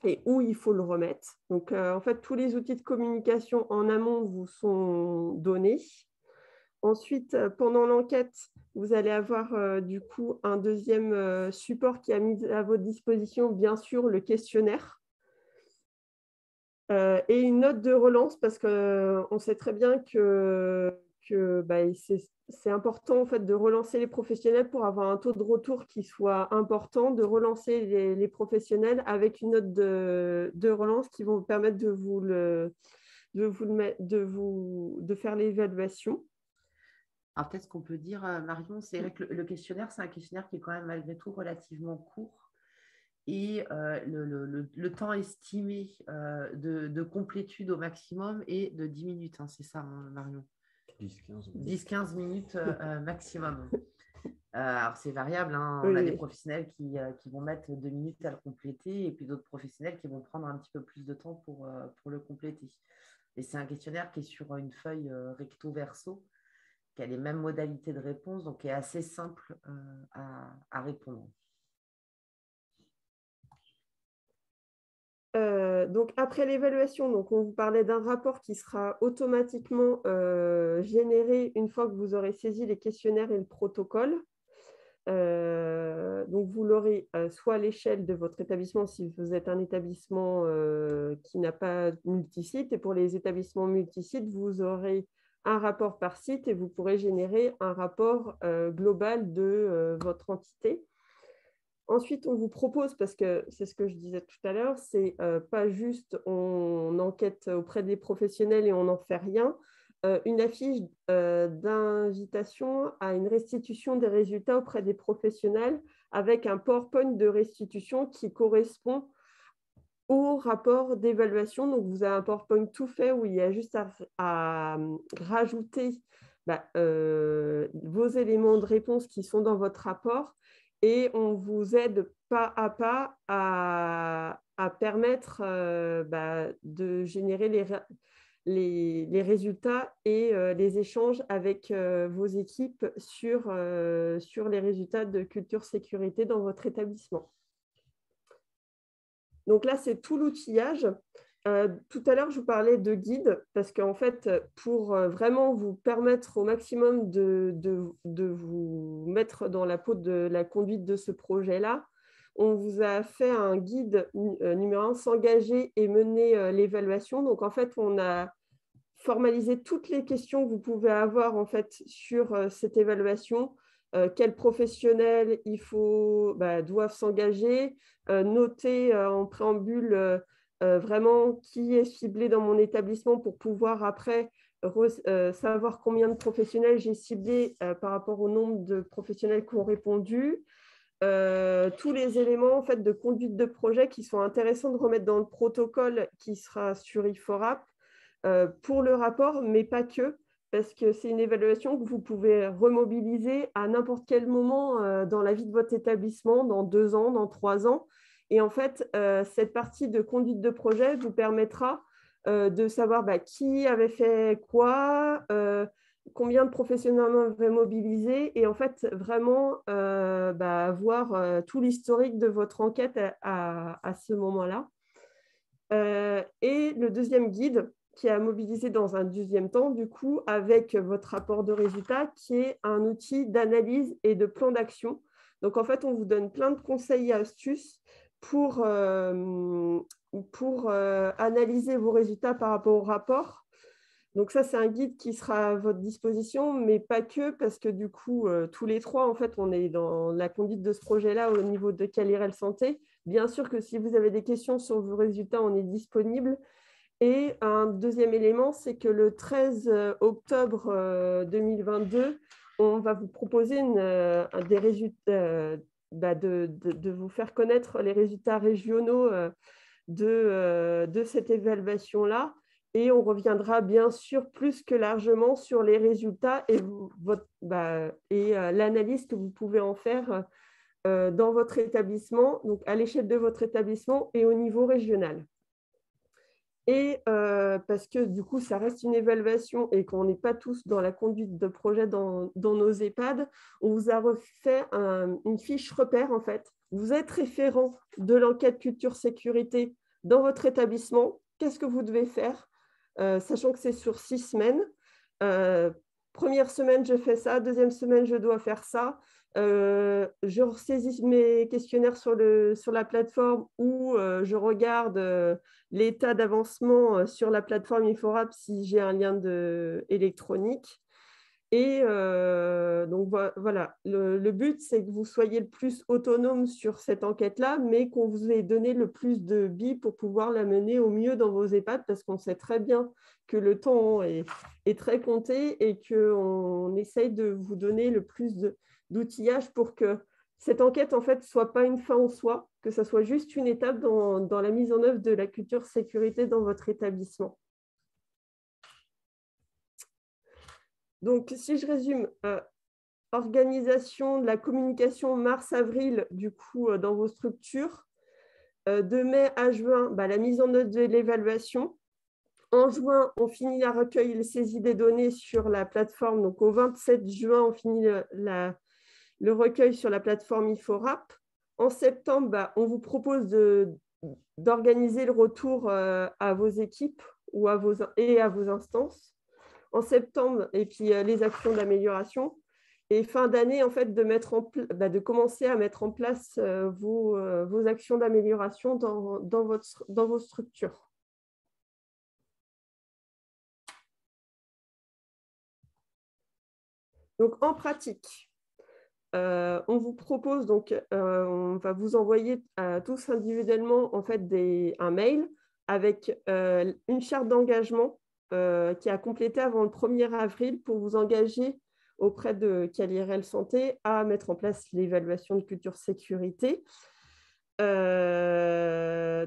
et où il faut le remettre. Donc, en fait, tous les outils de communication en amont vous sont donnés. Ensuite, pendant l'enquête, vous allez avoir du coup un deuxième support qui a mis à votre disposition, bien sûr, le questionnaire et une note de relance parce qu'on sait très bien que c'est important en fait, de relancer les professionnels pour avoir un taux de retour qui soit important, de relancer les professionnels avec une note de relance qui vont vous permettre de faire l'évaluation. Alors, peut-être ce qu'on peut dire, Marion, c'est vrai que le questionnaire, c'est un questionnaire qui est quand même malgré tout relativement court. Et le temps estimé de complétude au maximum est de 10 minutes. Hein, c'est ça, hein, Marion? 10-15 minutes maximum. Alors, c'est variable. Hein. On a des professionnels qui vont mettre 2 minutes à le compléter et puis d'autres professionnels qui vont prendre un petit peu plus de temps pour le compléter. Et c'est un questionnaire qui est sur une feuille recto-verso, qui a les mêmes modalités de réponse, donc qui est assez simple à répondre. Donc, après l'évaluation, on vous parlait d'un rapport qui sera automatiquement généré une fois que vous aurez saisi les questionnaires et le protocole. Donc, vous l'aurez soit à l'échelle de votre établissement si vous êtes un établissement qui n'a pas multisite. Et pour les établissements multisites, vous aurez un rapport par site et vous pourrez générer un rapport global de votre entité. Ensuite, on vous propose, parce que c'est ce que je disais tout à l'heure, c'est pas juste on enquête auprès des professionnels et on n'en fait rien, une affiche d'invitation à une restitution des résultats auprès des professionnels avec un PowerPoint de restitution qui correspond au rapport d'évaluation. Donc, vous avez un PowerPoint tout fait où il y a juste à rajouter vos éléments de réponse qui sont dans votre rapport et on vous aide pas à permettre de générer les résultats et les échanges avec vos équipes sur les résultats de culture sécurité dans votre établissement. Donc là, c'est tout l'outillage. Tout à l'heure, je vous parlais de guide parce qu'en fait, pour vraiment vous permettre au maximum de vous mettre dans la peau de la conduite de ce projet-là, on vous a fait un guide numéro 1, s'engager et mener l'évaluation. Donc, en fait, on a formalisé toutes les questions que vous pouvez avoir en fait, sur cette évaluation. Quels professionnels doivent s'engager, noter en préambule vraiment qui est ciblé dans mon établissement pour pouvoir après savoir combien de professionnels j'ai ciblés par rapport au nombre de professionnels qui ont répondu. Tous les éléments en fait, de conduite de projet qui sont intéressants de remettre dans le protocole qui sera sur IFORAP pour le rapport, mais pas que, parce que c'est une évaluation que vous pouvez remobiliser à n'importe quel moment dans la vie de votre établissement, dans 2 ans, dans 3 ans. Et en fait, cette partie de conduite de projet vous permettra de savoir qui avait fait quoi, combien de professionnels on avait mobilisé, et en fait, vraiment voir tout l'historique de votre enquête à ce moment-là. Et le deuxième guide, qui a mobilisé dans un deuxième temps, du coup, avec votre rapport de résultats, qui est un outil d'analyse et de plan d'action. Donc, en fait, on vous donne plein de conseils et astuces pour analyser vos résultats par rapport au rapport. Donc, ça, c'est un guide qui sera à votre disposition, mais pas que, parce que du coup, tous les 3, en fait, on est dans la conduite de ce projet-là au niveau de Calirel Santé. Bien sûr que si vous avez des questions sur vos résultats, on est disponible. Et un deuxième élément, c'est que le 13 octobre 2022, on va vous proposer des résultats, de vous faire connaître les résultats régionaux de cette évaluation-là. Et on reviendra bien sûr plus que largement sur les résultats et, l'analyse que vous pouvez en faire dans votre établissement, donc à l'échelle de votre établissement et au niveau régional. Et parce que du coup, ça reste une évaluation et qu'on n'est pas tous dans la conduite de projet dans nos EHPAD, on vous a refait une fiche repère en fait. Vous êtes référent de l'enquête culture sécurité dans votre établissement. Qu'est-ce que vous devez faire, sachant que c'est sur 6 semaines. Première semaine, je fais ça. Deuxième semaine, je dois faire ça. Je ressaisis mes questionnaires sur la plateforme ou je regarde l'état d'avancement sur la plateforme IFORAP si j'ai un lien électronique. Et donc voilà, le but, c'est que vous soyez le plus autonome sur cette enquête-là, mais qu'on vous ait donné le plus de billes pour pouvoir la mener au mieux dans vos EHPAD, parce qu'on sait très bien que le temps est très compté et qu'on essaye de vous donner le plus d'outillage pour que cette enquête, en fait, ne soit pas une fin en soi, que ça soit juste une étape dans la mise en œuvre de la culture sécurité dans votre établissement. Donc, si je résume, organisation de la communication mars-avril, du coup, dans vos structures. De mai à juin, la mise en œuvre de l'évaluation. En juin, on finit la recueil et la saisie des données sur la plateforme. Donc, au 27 juin, on finit le recueil sur la plateforme IFORAP. En septembre, on vous propose d'organiser le retour à vos équipes et à vos instances. En septembre, et puis les actions d'amélioration. Et fin d'année, en fait, de commencer à mettre en place vos actions d'amélioration dans vos structures. Donc, en pratique, On vous propose donc, on va vous envoyer tous individuellement en fait un mail avec une charte d'engagement qui est à compléter avant le 1er avril pour vous engager auprès de Calirel Santé à mettre en place l'évaluation de culture sécurité. Je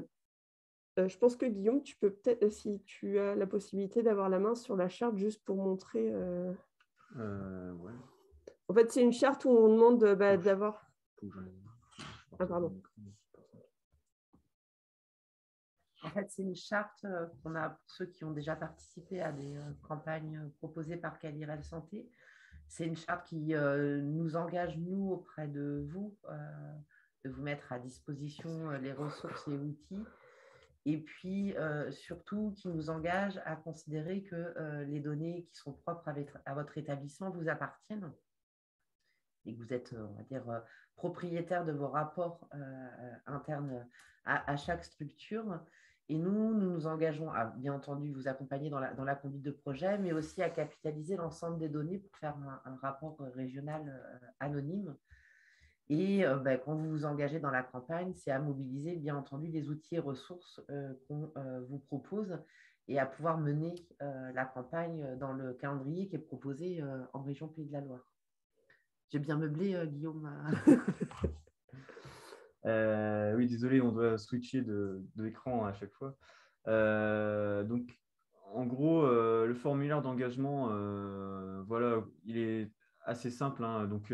pense que Guillaume, tu peux peut-être, si tu as la possibilité d'avoir la main sur la charte, juste pour montrer. Ouais. En fait, c'est une charte où on demande d'avoir. Ah, pardon. En fait, c'est une charte qu'on a pour ceux qui ont déjà participé à des campagnes proposées par Calirel Santé. C'est une charte qui nous engage, nous, auprès de vous mettre à disposition les ressources et outils. Et puis, surtout, qui nous engage à considérer que les données qui sont propres à votre établissement vous appartiennent et que vous êtes, on va dire, propriétaire de vos rapports internes à chaque structure. Et nous nous engageons à, bien entendu, vous accompagner dans la conduite de projet, mais aussi à capitaliser l'ensemble des données pour faire un rapport régional anonyme. Et quand vous vous engagez dans la campagne, c'est à mobiliser, bien entendu, les outils et ressources qu'on vous propose et à pouvoir mener la campagne dans le calendrier qui est proposé en région Pays de la Loire. J'ai bien meublé, Guillaume. Oui, désolé, on doit switcher de l'écran à chaque fois. Donc, en gros, le formulaire d'engagement, voilà, il est assez simple, hein. Donc,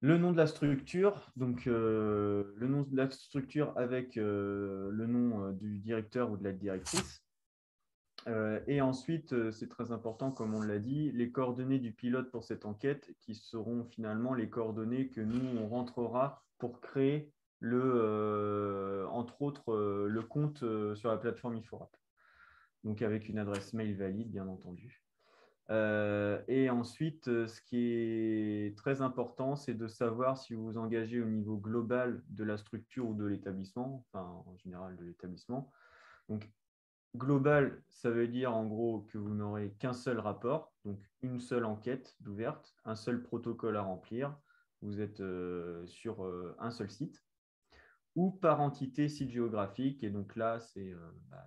le nom de la structure, donc le nom de la structure avec le nom du directeur ou de la directrice. Et ensuite, c'est très important, comme on l'a dit, les coordonnées du pilote pour cette enquête qui seront finalement les coordonnées que nous, on rentrera pour créer entre autres, le compte sur la plateforme Iforap. Donc, avec une adresse mail valide, bien entendu. Et ensuite, ce qui est très important, c'est de savoir si vous vous engagez au niveau global de la structure ou de l'établissement, enfin, en général de l'établissement. Donc, global, ça veut dire en gros que vous n'aurez qu'un seul rapport, donc une seule enquête d'ouverte, un seul protocole à remplir. Vous êtes sur un seul site ou par entité site géographique. Et donc là, c'est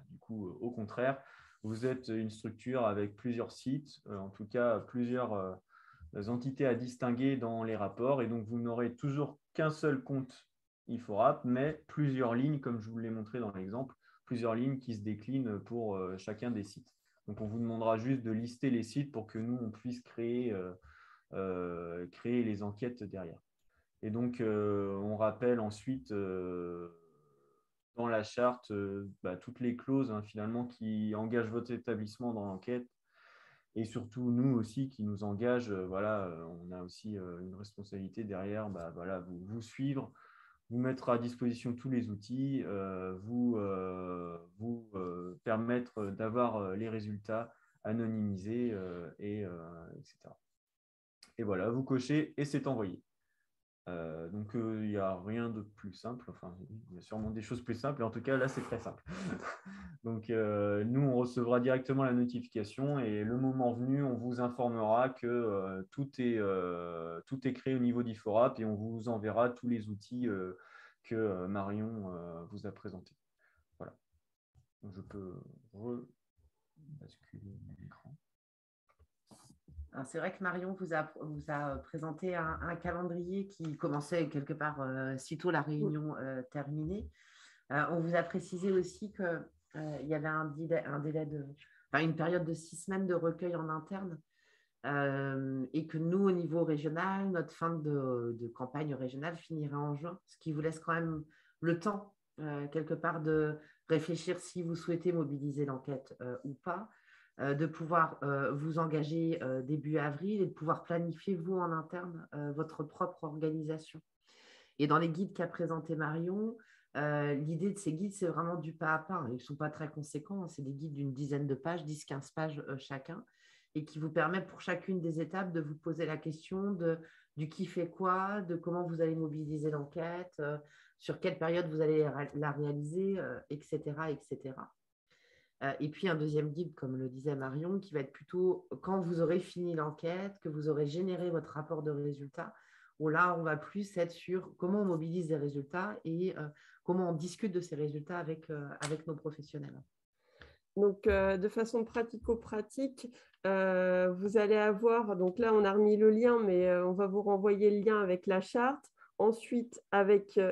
du coup au contraire, vous êtes une structure avec plusieurs sites, en tout cas plusieurs entités à distinguer dans les rapports. Et donc, vous n'aurez toujours qu'un seul compte Iforap, mais plusieurs lignes, comme je vous l'ai montré dans l'exemple, plusieurs lignes qui se déclinent pour chacun des sites. Donc, on vous demandera juste de lister les sites pour que nous, on puisse créer les enquêtes derrière. Et donc, on rappelle ensuite dans la charte toutes les clauses finalement qui engagent votre établissement dans l'enquête. Et surtout, nous aussi, qui nous engagent, on a aussi une responsabilité derrière, vous suivre, vous mettre à disposition tous les outils, vous permettre d'avoir les résultats anonymisés, etc. Et voilà, vous cochez et c'est envoyé. Donc, il n'y a rien de plus simple. Enfin, il y a sûrement des choses plus simples. En tout cas, là, c'est très simple. Donc, nous, on recevra directement la notification et le moment venu, on vous informera que tout est créé au niveau d'Iforap et on vous enverra tous les outils que Marion vous a présentés. Voilà. Donc, je peux basculer l'écran. C'est vrai que Marion vous a présenté un calendrier qui commençait quelque part sitôt la réunion terminée. On vous a précisé aussi qu'il y avait une période de 6 semaines de recueil en interne et que nous, au niveau régional, notre fin de campagne régionale finirait en juin, ce qui vous laisse quand même le temps, quelque part, de réfléchir si vous souhaitez mobiliser l'enquête ou pas, de pouvoir vous engager début avril et de pouvoir planifier, vous, en interne, votre propre organisation. Et dans les guides qu'a présenté Marion, l'idée de ces guides, c'est vraiment du pas à pas. Ils ne sont pas très conséquents. C'est des guides d'une dizaine de pages, 10-15 pages chacun, et qui vous permettent pour chacune des étapes de vous poser la question du qui fait quoi, de comment vous allez mobiliser l'enquête, sur quelle période vous allez la réaliser, etc., etc. Et puis un deuxième guide, comme le disait Marion, qui va être plutôt quand vous aurez fini l'enquête, que vous aurez généré votre rapport de résultat, là, on va plus être sur comment on mobilise des résultats et comment on discute de ces résultats avec nos professionnels. Donc, de façon pratico-pratique, vous allez avoir, donc là, on a remis le lien, mais on va vous renvoyer le lien avec la charte. Ensuite,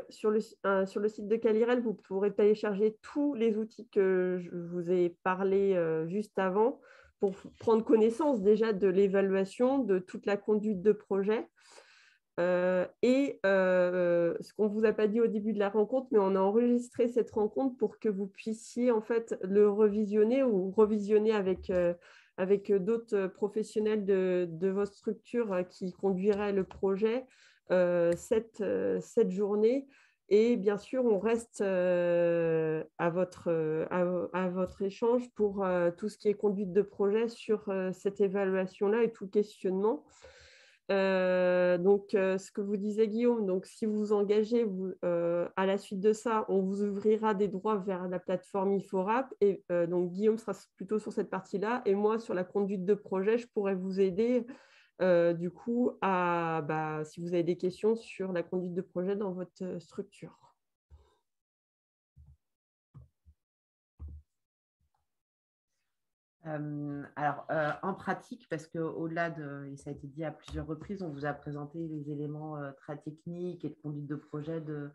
sur le site de Calirel, vous pourrez télécharger tous les outils que je vous ai parlé juste avant pour prendre connaissance déjà de l'évaluation, de toute la conduite de projet. Ce qu'on ne vous a pas dit au début de la rencontre, mais on a enregistré cette rencontre pour que vous puissiez en fait le revisionner ou revisionner avec d'autres professionnels de votre structure qui conduiraient le projet cette journée. Et bien sûr, on reste à votre échange pour tout ce qui est conduite de projet sur cette évaluation-là et tout questionnement. Ce que vous disiez, Guillaume, donc si vous vous engagez, à la suite de ça, on vous ouvrira des droits vers la plateforme IFORAP. Et donc, Guillaume sera plutôt sur cette partie-là. Et moi, sur la conduite de projet, je pourrais vous aider du coup si vous avez des questions sur la conduite de projet dans votre structure. En pratique, parce qu'au-delà et ça a été dit à plusieurs reprises, on vous a présenté les éléments très techniques et de conduite de projet de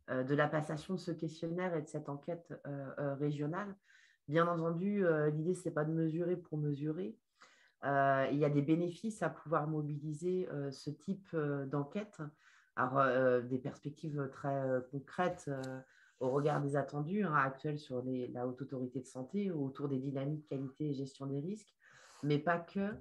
la passation de ce questionnaire et de cette enquête régionale. Bien entendu, l'idée, ce n'est pas de mesurer pour mesurer. Il y a des bénéfices à pouvoir mobiliser ce type d'enquête. Alors, des perspectives très concrètes au regard des attendus actuels sur la Haute Autorité de Santé autour des dynamiques qualité et gestion des risques, mais pas que.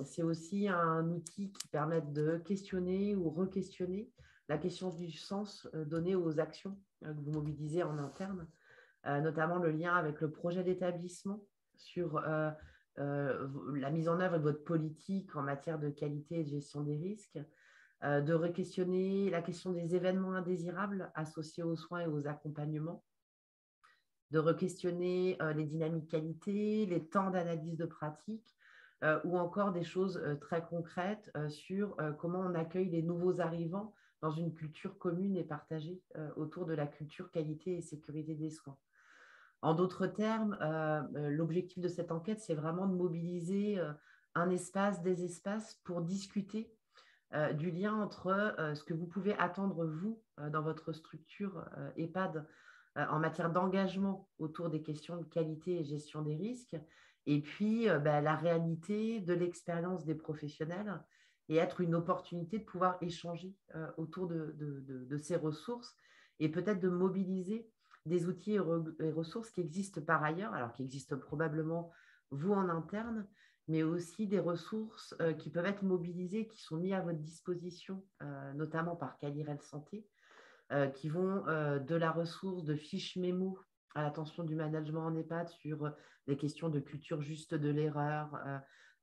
C'est aussi un outil qui permet de questionner ou re-questionner la question du sens donné aux actions que vous mobilisez en interne, notamment le lien avec le projet d'établissement sur la mise en œuvre de votre politique en matière de qualité et de gestion des risques, de re-questionner la question des événements indésirables associés aux soins et aux accompagnements, de re-questionner les dynamiques qualité, les temps d'analyse de pratique, ou encore des choses très concrètes sur comment on accueille les nouveaux arrivants dans une culture commune et partagée autour de la culture qualité et sécurité des soins. En d'autres termes, l'objectif de cette enquête, c'est vraiment de mobiliser un espace, des espaces pour discuter du lien entre ce que vous pouvez attendre, vous, dans votre structure EHPAD, en matière d'engagement autour des questions de qualité et gestion des risques, et puis la réalité de l'expérience des professionnels et être une opportunité de pouvoir échanger autour de ces ressources et peut-être de mobiliser des outils et ressources qui existent par ailleurs, alors qui existent probablement vous en interne, mais aussi des ressources qui peuvent être mobilisées, qui sont mises à votre disposition, notamment par Calirel Santé, qui vont de la ressource de fiches mémo à l'attention du management en EHPAD sur des questions de culture juste de l'erreur,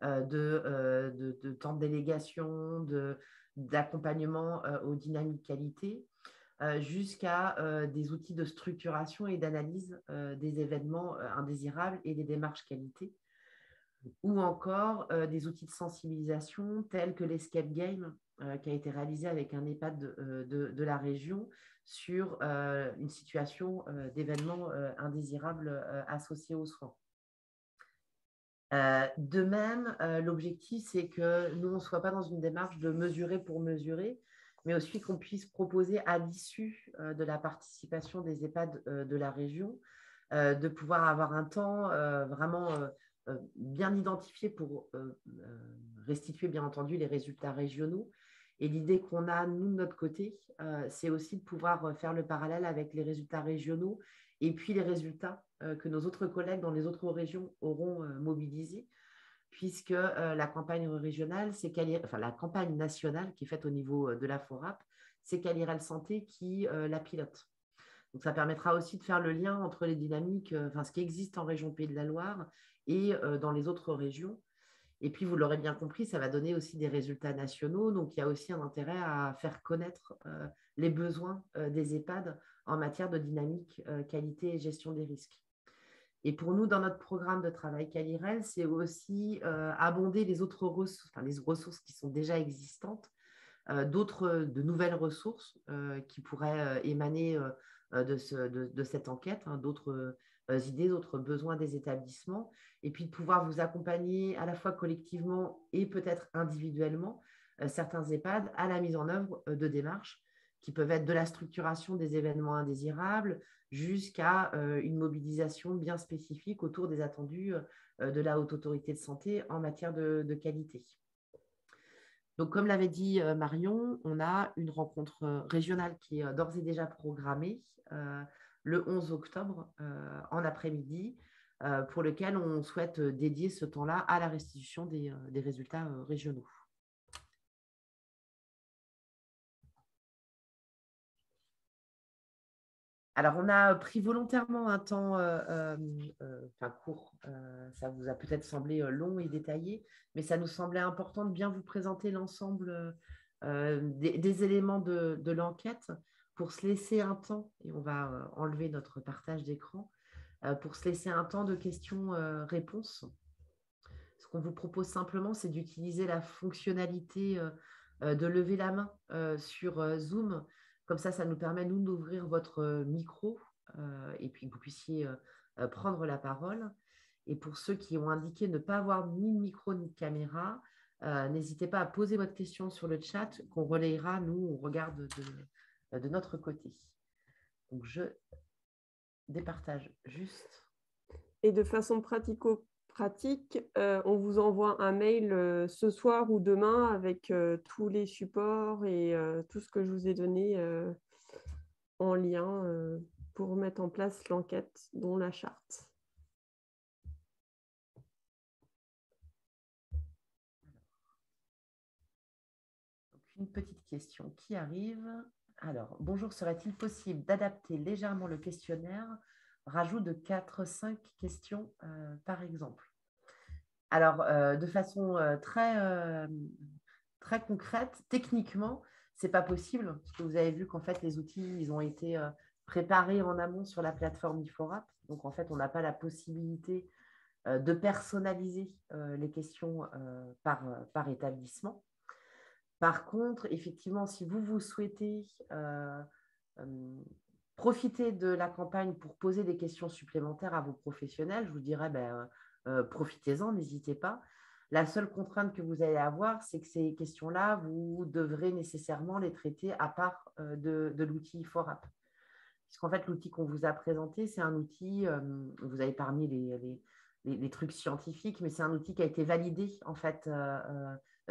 de temps de délégation, d'accompagnement aux dynamiques qualité, jusqu'à des outils de structuration et d'analyse des événements indésirables et des démarches qualité, ou encore des outils de sensibilisation tels que l'Escape Game qui a été réalisé avec un EHPAD de la région sur une situation d'événements indésirables associés aux soins. De même, l'objectif, c'est que nous, on ne soit pas dans une démarche de mesurer pour mesurer, mais aussi qu'on puisse proposer à l'issue de la participation des EHPAD de la région de pouvoir avoir un temps vraiment bien identifié pour restituer, bien entendu, les résultats régionaux. Et l'idée qu'on a, nous, de notre côté, c'est aussi de pouvoir faire le parallèle avec les résultats régionaux et puis les résultats que nos autres collègues dans les autres régions auront mobilisés, puisque la campagne régionale, la campagne nationale qui est faite au niveau de la FORAP, c'est Calirel Santé qui la pilote. Donc, ça permettra aussi de faire le lien entre les dynamiques, ce qui existe en région Pays de la Loire et dans les autres régions. Et puis, vous l'aurez bien compris, ça va donner aussi des résultats nationaux. Donc, il y a aussi un intérêt à faire connaître les besoins des EHPAD en matière de dynamique, qualité et gestion des risques. Et pour nous, dans notre programme de travail Calirel, c'est aussi abonder les autres ressources, les ressources qui sont déjà existantes, de nouvelles ressources qui pourraient émaner de cette enquête, hein, d'autres idées, d'autres besoins des établissements, et puis de pouvoir vous accompagner à la fois collectivement et peut-être individuellement certains EHPAD à la mise en œuvre de démarches qui peuvent être de la structuration des événements indésirables jusqu'à une mobilisation bien spécifique autour des attendus de la Haute Autorité de Santé en matière de qualité. Donc, comme l'avait dit Marion, on a une rencontre régionale qui est d'ores et déjà programmée le 11 octobre en après-midi, pour lequel on souhaite dédier ce temps-là à la restitution des résultats régionaux. Alors, on a pris volontairement un temps court. Ça vous a peut-être semblé long et détaillé, mais ça nous semblait important de bien vous présenter l'ensemble des éléments de l'enquête pour se laisser un temps, et on va enlever notre partage d'écran, pour se laisser un temps de questions-réponses. Ce qu'on vous propose simplement, c'est d'utiliser la fonctionnalité de lever la main sur Zoom. Comme ça nous permet, nous, d'ouvrir votre micro et puis que vous puissiez prendre la parole. Et pour ceux qui ont indiqué ne pas avoir ni de micro ni de caméra, n'hésitez pas à poser votre question sur le chat qu'on relayera, nous, on regarde de notre côté. Donc, je départage juste. Et de façon pratico-pratique, on vous envoie un mail ce soir ou demain avec tous les supports et tout ce que je vous ai donné en lien pour mettre en place l'enquête, dont la charte. Une petite question qui arrive. Alors, bonjour, serait-il possible d'adapter légèrement le questionnaire, rajout de 4-5 questions par exemple? Alors, de façon très concrète, techniquement, ce n'est pas possible, parce que vous avez vu qu'en fait, les outils, ils ont été préparés en amont sur la plateforme IFORAP. Donc, en fait, on n'a pas la possibilité de personnaliser les questions par établissement. Par contre, effectivement, si vous souhaitez profiter de la campagne pour poser des questions supplémentaires à vos professionnels, je vous dirais, profitez-en, n'hésitez pas. La seule contrainte que vous allez avoir, c'est que ces questions-là, vous devrez nécessairement les traiter à part de l'outil IFORAP. Puisqu'en fait, l'outil qu'on vous a présenté, c'est un outil, vous avez parmi les trucs scientifiques, mais c'est un outil qui a été validé en fait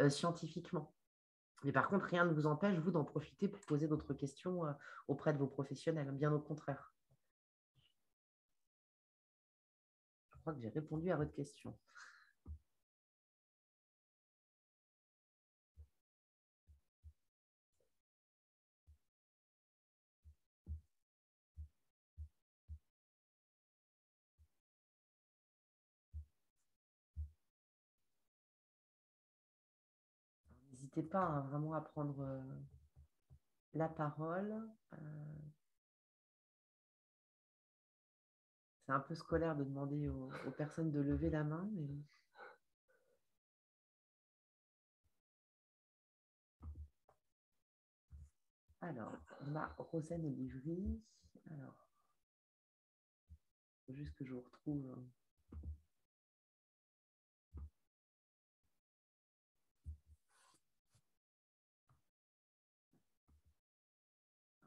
scientifiquement. Mais par contre, rien ne vous empêche, vous, d'en profiter pour poser d'autres questions auprès de vos professionnels, bien au contraire. Je crois que j'ai répondu à votre question. N'hésitez pas vraiment à prendre la parole. C'est un peu scolaire de demander aux personnes de lever la main. Mais... Alors, on a Rosanne Olivry. Alors, il faut juste que je vous retrouve. Alors,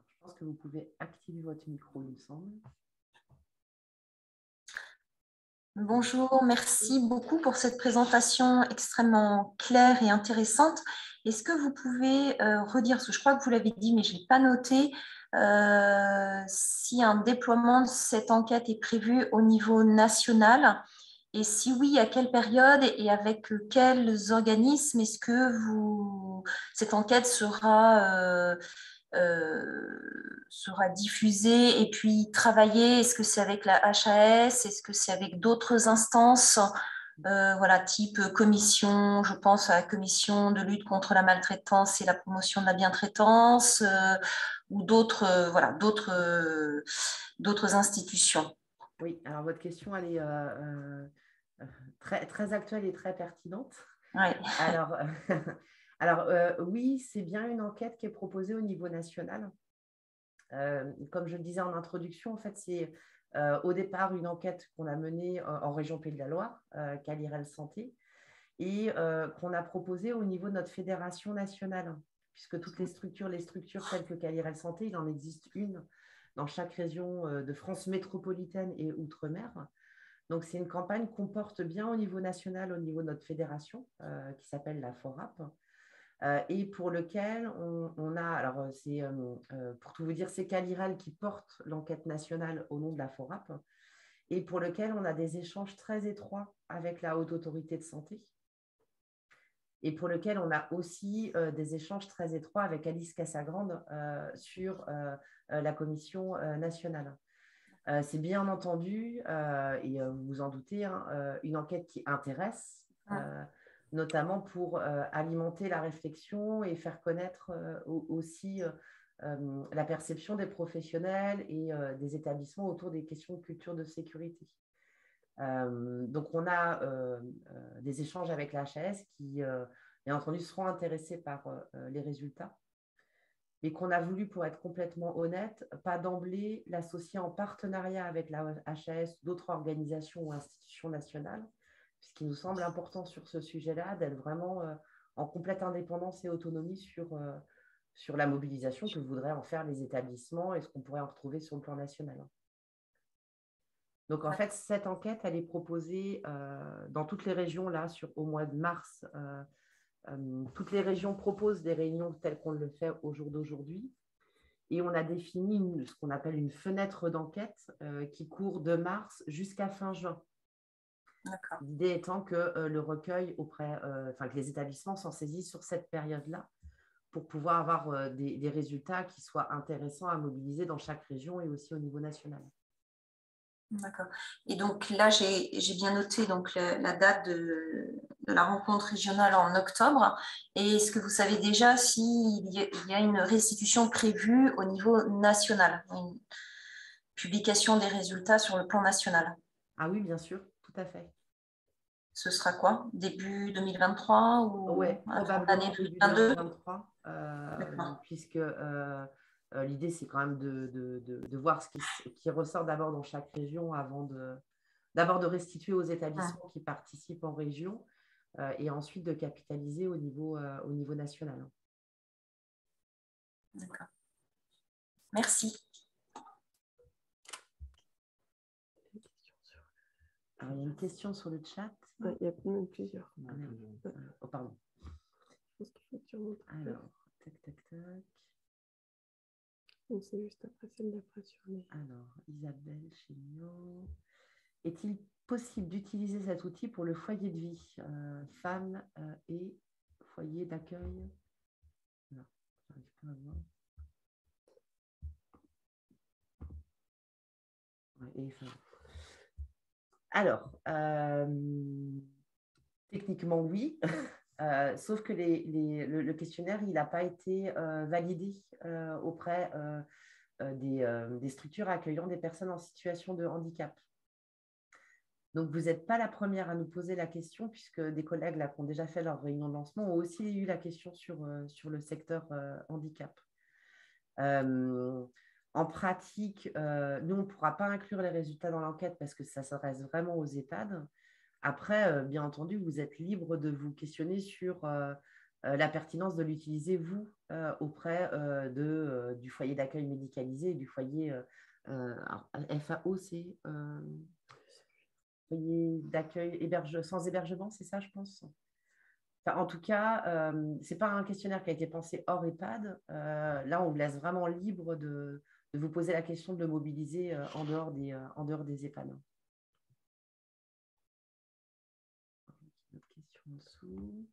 je pense que vous pouvez activer votre micro, il me semble. Bonjour, merci beaucoup pour cette présentation extrêmement claire et intéressante. Est-ce que vous pouvez redire, parce que je crois que vous l'avez dit, mais je ne l'ai pas noté, si un déploiement de cette enquête est prévu au niveau national? Et si oui, à quelle période et avec quels organismes est-ce que cette enquête sera diffusée et puis travaillée? Est-ce que c'est avec la HAS? Est-ce que c'est avec d'autres instances, voilà, type commission, je pense à la commission de lutte contre la maltraitance et la promotion de la bientraitance, ou d'autres voilà, d'autres institutions? Oui, alors votre question, elle est très, très actuelle et très pertinente. Ouais. Alors, Alors, oui, c'est bien une enquête qui est proposée au niveau national. Comme je le disais en introduction, en fait, c'est au départ une enquête qu'on a menée en région Pays de la Loire, qu'à l'IREL Santé, et qu'on a proposée au niveau de notre fédération nationale, puisque toutes les structures telles que Calirel Santé, il en existe une dans chaque région de France métropolitaine et outre-mer. Donc, c'est une campagne qu'on porte bien au niveau national, au niveau de notre fédération, qui s'appelle la FORAP, et pour lequel on a, alors c'est, pour tout vous dire, c'est Calirel qui porte l'enquête nationale au nom de la FORAP, et pour lequel on a des échanges très étroits avec la Haute Autorité de Santé, et pour lequel on a aussi des échanges très étroits avec Alice Cassagrande sur la commission nationale. C'est bien entendu, et vous vous en doutez, hein, une enquête qui intéresse, notamment pour alimenter la réflexion et faire connaître aussi la perception des professionnels et des établissements autour des questions de culture de sécurité. Donc, on a des échanges avec la HAS qui, bien entendu, seront intéressés par les résultats, mais qu'on a voulu, pour être complètement honnête, pas d'emblée l'associer en partenariat avec la HAS ou d'autres organisations ou institutions nationales, puisqu'il nous semble important sur ce sujet-là d'être vraiment en complète indépendance et autonomie sur la mobilisation que voudraient en faire les établissements et ce qu'on pourrait en retrouver sur le plan national. Donc, en fait, cette enquête, elle est proposée dans toutes les régions, là, au mois de mars. Toutes les régions proposent des réunions telles qu'on le fait au jour d'aujourd'hui. Et on a défini ce qu'on appelle une fenêtre d'enquête qui court de mars jusqu'à fin juin. L'idée étant que le recueil que les établissements s'en saisissent sur cette période-là pour pouvoir avoir des résultats qui soient intéressants à mobiliser dans chaque région et aussi au niveau national. D'accord. Et donc là, j'ai bien noté donc, la date de la rencontre régionale en octobre. Et est-ce que vous savez déjà s'il y a une restitution prévue au niveau national, une publication des résultats sur le plan national? Ah oui, bien sûr, tout à fait. Ce sera quoi? Début 2023 ou probablement début 2023, puisque l'idée, c'est quand même de voir ce qui ressort d'abord dans chaque région avant d'abord de restituer aux établissements qui participent en région et ensuite de capitaliser au niveau national. D'accord. Merci. Alors, il y a une question sur le chat. Il y a même plusieurs. Oh, pardon. Alors, tac. C'est juste après celle d'après sur les... Alors, Isabelle Chéniaud. Est-il possible d'utiliser cet outil pour le foyer de vie, femmes et foyer d'accueil? Non, j'arrive pas à voir. Alors, techniquement, oui, sauf que le questionnaire, il n'a pas été validé auprès des structures accueillant des personnes en situation de handicap. Donc, vous n'êtes pas la première à nous poser la question, puisque des collègues là, qui ont déjà fait leur réunion de lancement ont aussi eu la question sur le secteur handicap. En pratique, nous, on ne pourra pas inclure les résultats dans l'enquête parce que ça s'adresse vraiment aux EHPAD. Après, bien entendu, vous êtes libre de vous questionner sur la pertinence de l'utiliser, vous, auprès du foyer d'accueil médicalisé et du foyer FAO, c'est foyer d'accueil sans hébergement, c'est ça, je pense. Enfin, en tout cas, ce n'est pas un questionnaire qui a été pensé hors EHPAD. Là, on vous laisse vraiment libre de vous poser la question de le mobiliser en dehors des EHPAD. Une autre question en dessous.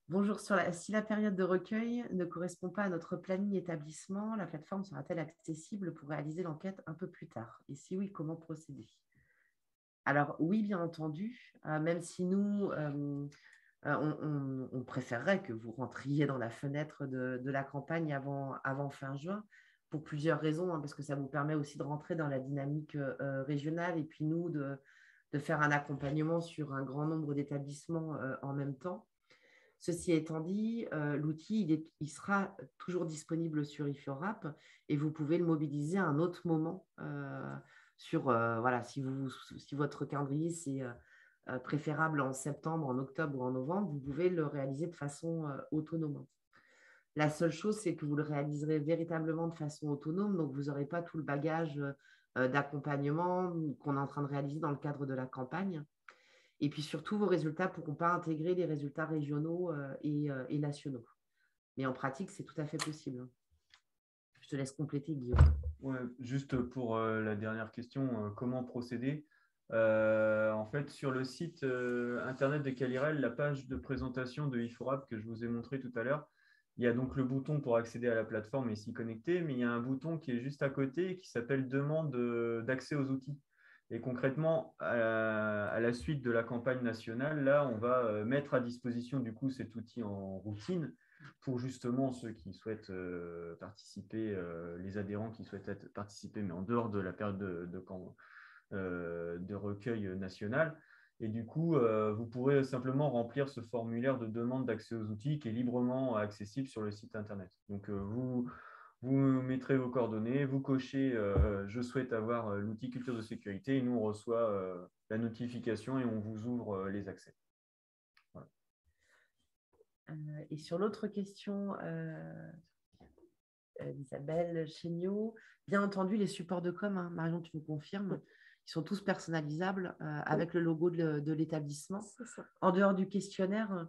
Bonjour, si la période de recueil ne correspond pas à notre planning établissement, la plateforme sera-t-elle accessible pour réaliser l'enquête un peu plus tard? Et si oui, comment procéder? Alors oui, bien entendu, même si nous, on préférerait que vous rentriez dans la fenêtre de la campagne avant fin juin. pour plusieurs raisons, hein, parce que ça vous permet aussi de rentrer dans la dynamique régionale et puis nous, de faire un accompagnement sur un grand nombre d'établissements en même temps. Ceci étant dit, l'outil, il sera toujours disponible sur IFIORAP et vous pouvez le mobiliser à un autre moment voilà, si votre calendrier, c'est préférable en septembre, en octobre ou en novembre, vous pouvez le réaliser de façon autonome. La seule chose, c'est que vous le réaliserez véritablement de façon autonome, donc vous n'aurez pas tout le bagage d'accompagnement qu'on est en train de réaliser dans le cadre de la campagne. Et puis surtout, vos résultats ne pourront pas intégrer les résultats régionaux et nationaux. Mais en pratique, c'est tout à fait possible. Je te laisse compléter, Guillaume. Ouais, juste pour la dernière question, comment procéder? En fait, sur le site internet de Calirel, la page de présentation de IFORAP que je vous ai montré tout à l'heure, il y a donc le bouton pour accéder à la plateforme et s'y connecter, mais il y a un bouton qui est juste à côté qui s'appelle « Demande d'accès aux outils ». Et concrètement, à la suite de la campagne nationale, là, on va mettre à disposition du coup cet outil en routine pour justement ceux qui souhaitent participer, les adhérents qui souhaitent participer, mais en dehors de la période de recueil national. Et du coup, vous pourrez simplement remplir ce formulaire de demande d'accès aux outils qui est librement accessible sur le site internet. Donc, vous mettrez vos coordonnées, vous cochez je souhaite avoir l'outil culture de sécurité et nous, on reçoit la notification et on vous ouvre les accès. Voilà. Et sur l'autre question, Isabelle Chéniaud, bien entendu, les supports de com, hein, Marion, tu nous confirmes, ils sont tous personnalisables avec le logo de l'établissement. En dehors du questionnaire,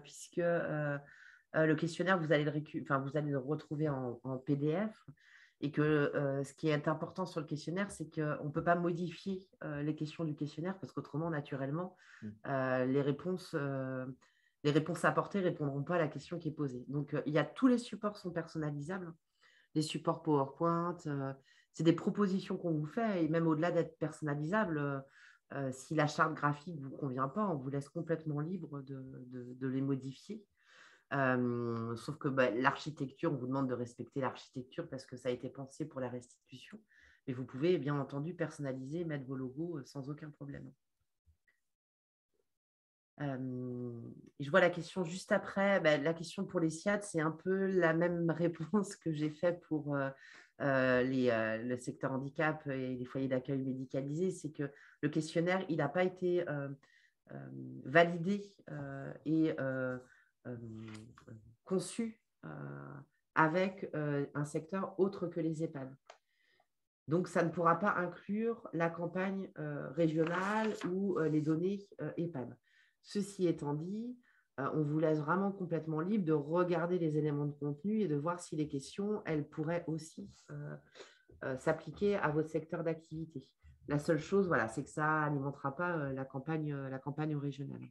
puisque le questionnaire, vous allez le retrouver en PDF. Et que ce qui est important sur le questionnaire, c'est qu'on ne peut pas modifier les questions du questionnaire parce qu'autrement, naturellement, les réponses apportées ne répondront pas à la question qui est posée. Donc, tous les supports sont personnalisables. Les supports PowerPoint, c'est des propositions qu'on vous fait et même au-delà d'être personnalisables, si la charte graphique ne vous convient pas, on vous laisse complètement libre de les modifier. Sauf que l'architecture, on vous demande de respecter l'architecture parce que ça a été pensé pour la restitution. Mais vous pouvez bien entendu personnaliser, mettre vos logos sans aucun problème. Je vois la question juste après. La question pour les SIAD, c'est un peu la même réponse que j'ai fait pour le secteur handicap et les foyers d'accueil médicalisés. C'est que le questionnaire, il n'a pas été validé et conçu avec un secteur autre que les EHPAD. Donc, ça ne pourra pas inclure la campagne régionale ou les données EHPAD. Ceci étant dit, on vous laisse vraiment complètement libre de regarder les éléments de contenu et de voir si les questions, elles pourraient aussi s'appliquer à votre secteur d'activité. La seule chose, voilà, c'est que ça n'alimentera pas la campagne régionale.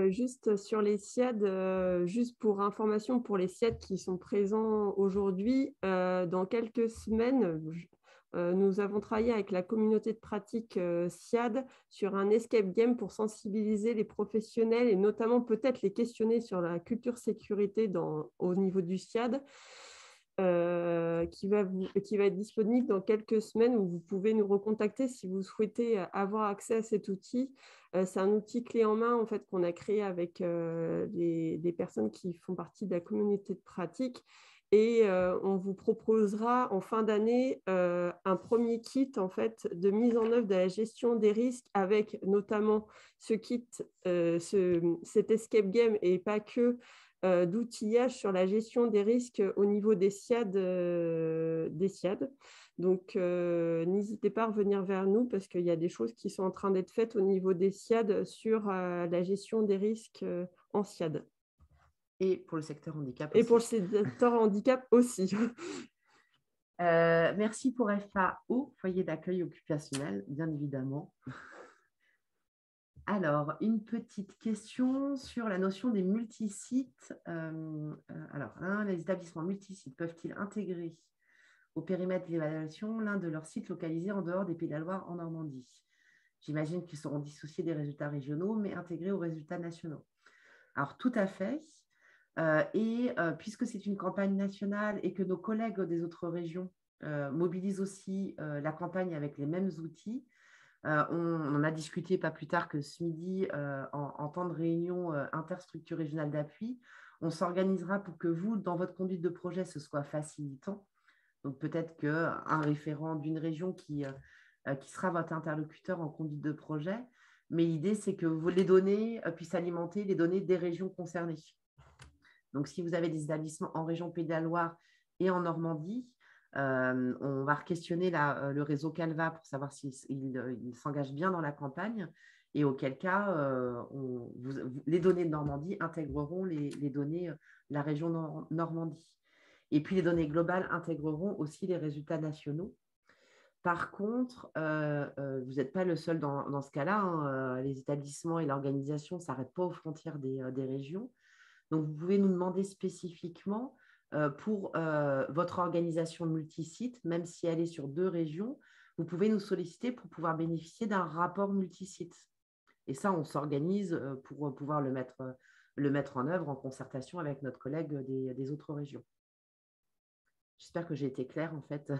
Juste sur les SIAD, juste pour information pour les SIAD qui sont présents aujourd'hui, dans quelques semaines, nous avons travaillé avec la communauté de pratique SIAD sur un escape game pour sensibiliser les professionnels et notamment peut-être les questionner sur la culture sécurité au niveau du SIAD. Qui va être disponible dans quelques semaines où vous pouvez nous recontacter si vous souhaitez avoir accès à cet outil. C'est un outil clé en main en fait, qu'on a créé avec des personnes qui font partie de la communauté de pratique et on vous proposera en fin d'année un premier kit en fait, de mise en œuvre de la gestion des risques avec notamment ce kit, cet escape game et pas que d'outillage sur la gestion des risques au niveau des SIAD. Donc, n'hésitez pas à revenir vers nous parce qu'il y a des choses qui sont en train d'être faites au niveau des SIAD sur la gestion des risques en SIAD. Et pour le secteur handicap aussi. Et pour le secteur handicap aussi. Merci pour FAO, foyer d'accueil occupationnel, bien évidemment. Alors, une petite question sur la notion des multisites. Les établissements multisites peuvent-ils intégrer au périmètre de l'évaluation l'un de leurs sites localisés en dehors des Pays de la Loire en Normandie? J'imagine qu'ils seront dissociés des résultats régionaux, mais intégrés aux résultats nationaux. Alors, tout à fait. Puisque c'est une campagne nationale et que nos collègues des autres régions mobilisent aussi la campagne avec les mêmes outils, on a discuté pas plus tard que ce midi en temps de réunion interstructure régionale d'appui. On s'organisera pour que vous, dans votre conduite de projet, ce soit facilitant. Donc peut-être qu'un référent d'une région qui sera votre interlocuteur en conduite de projet. Mais l'idée, c'est que les données puissent alimenter les données des régions concernées. Donc, si vous avez des établissements en région Pays de la Loire et en Normandie, on va questionner le réseau Calva pour savoir s'il s'engage bien dans la campagne. Et auquel cas, les données de Normandie intégreront les données de la région Normandie. Et puis, les données globales intégreront aussi les résultats nationaux. Par contre, vous n'êtes pas le seul dans ce cas-là. Hein. Les établissements et l'organisation ne s'arrêtent pas aux frontières des régions. Donc, vous pouvez nous demander spécifiquement pour votre organisation multisite, même si elle est sur 2 régions, vous pouvez nous solliciter pour pouvoir bénéficier d'un rapport multisite. Et ça, on s'organise pour pouvoir le mettre en œuvre en concertation avec notre collègue des autres régions. J'espère que j'ai été claire, en fait.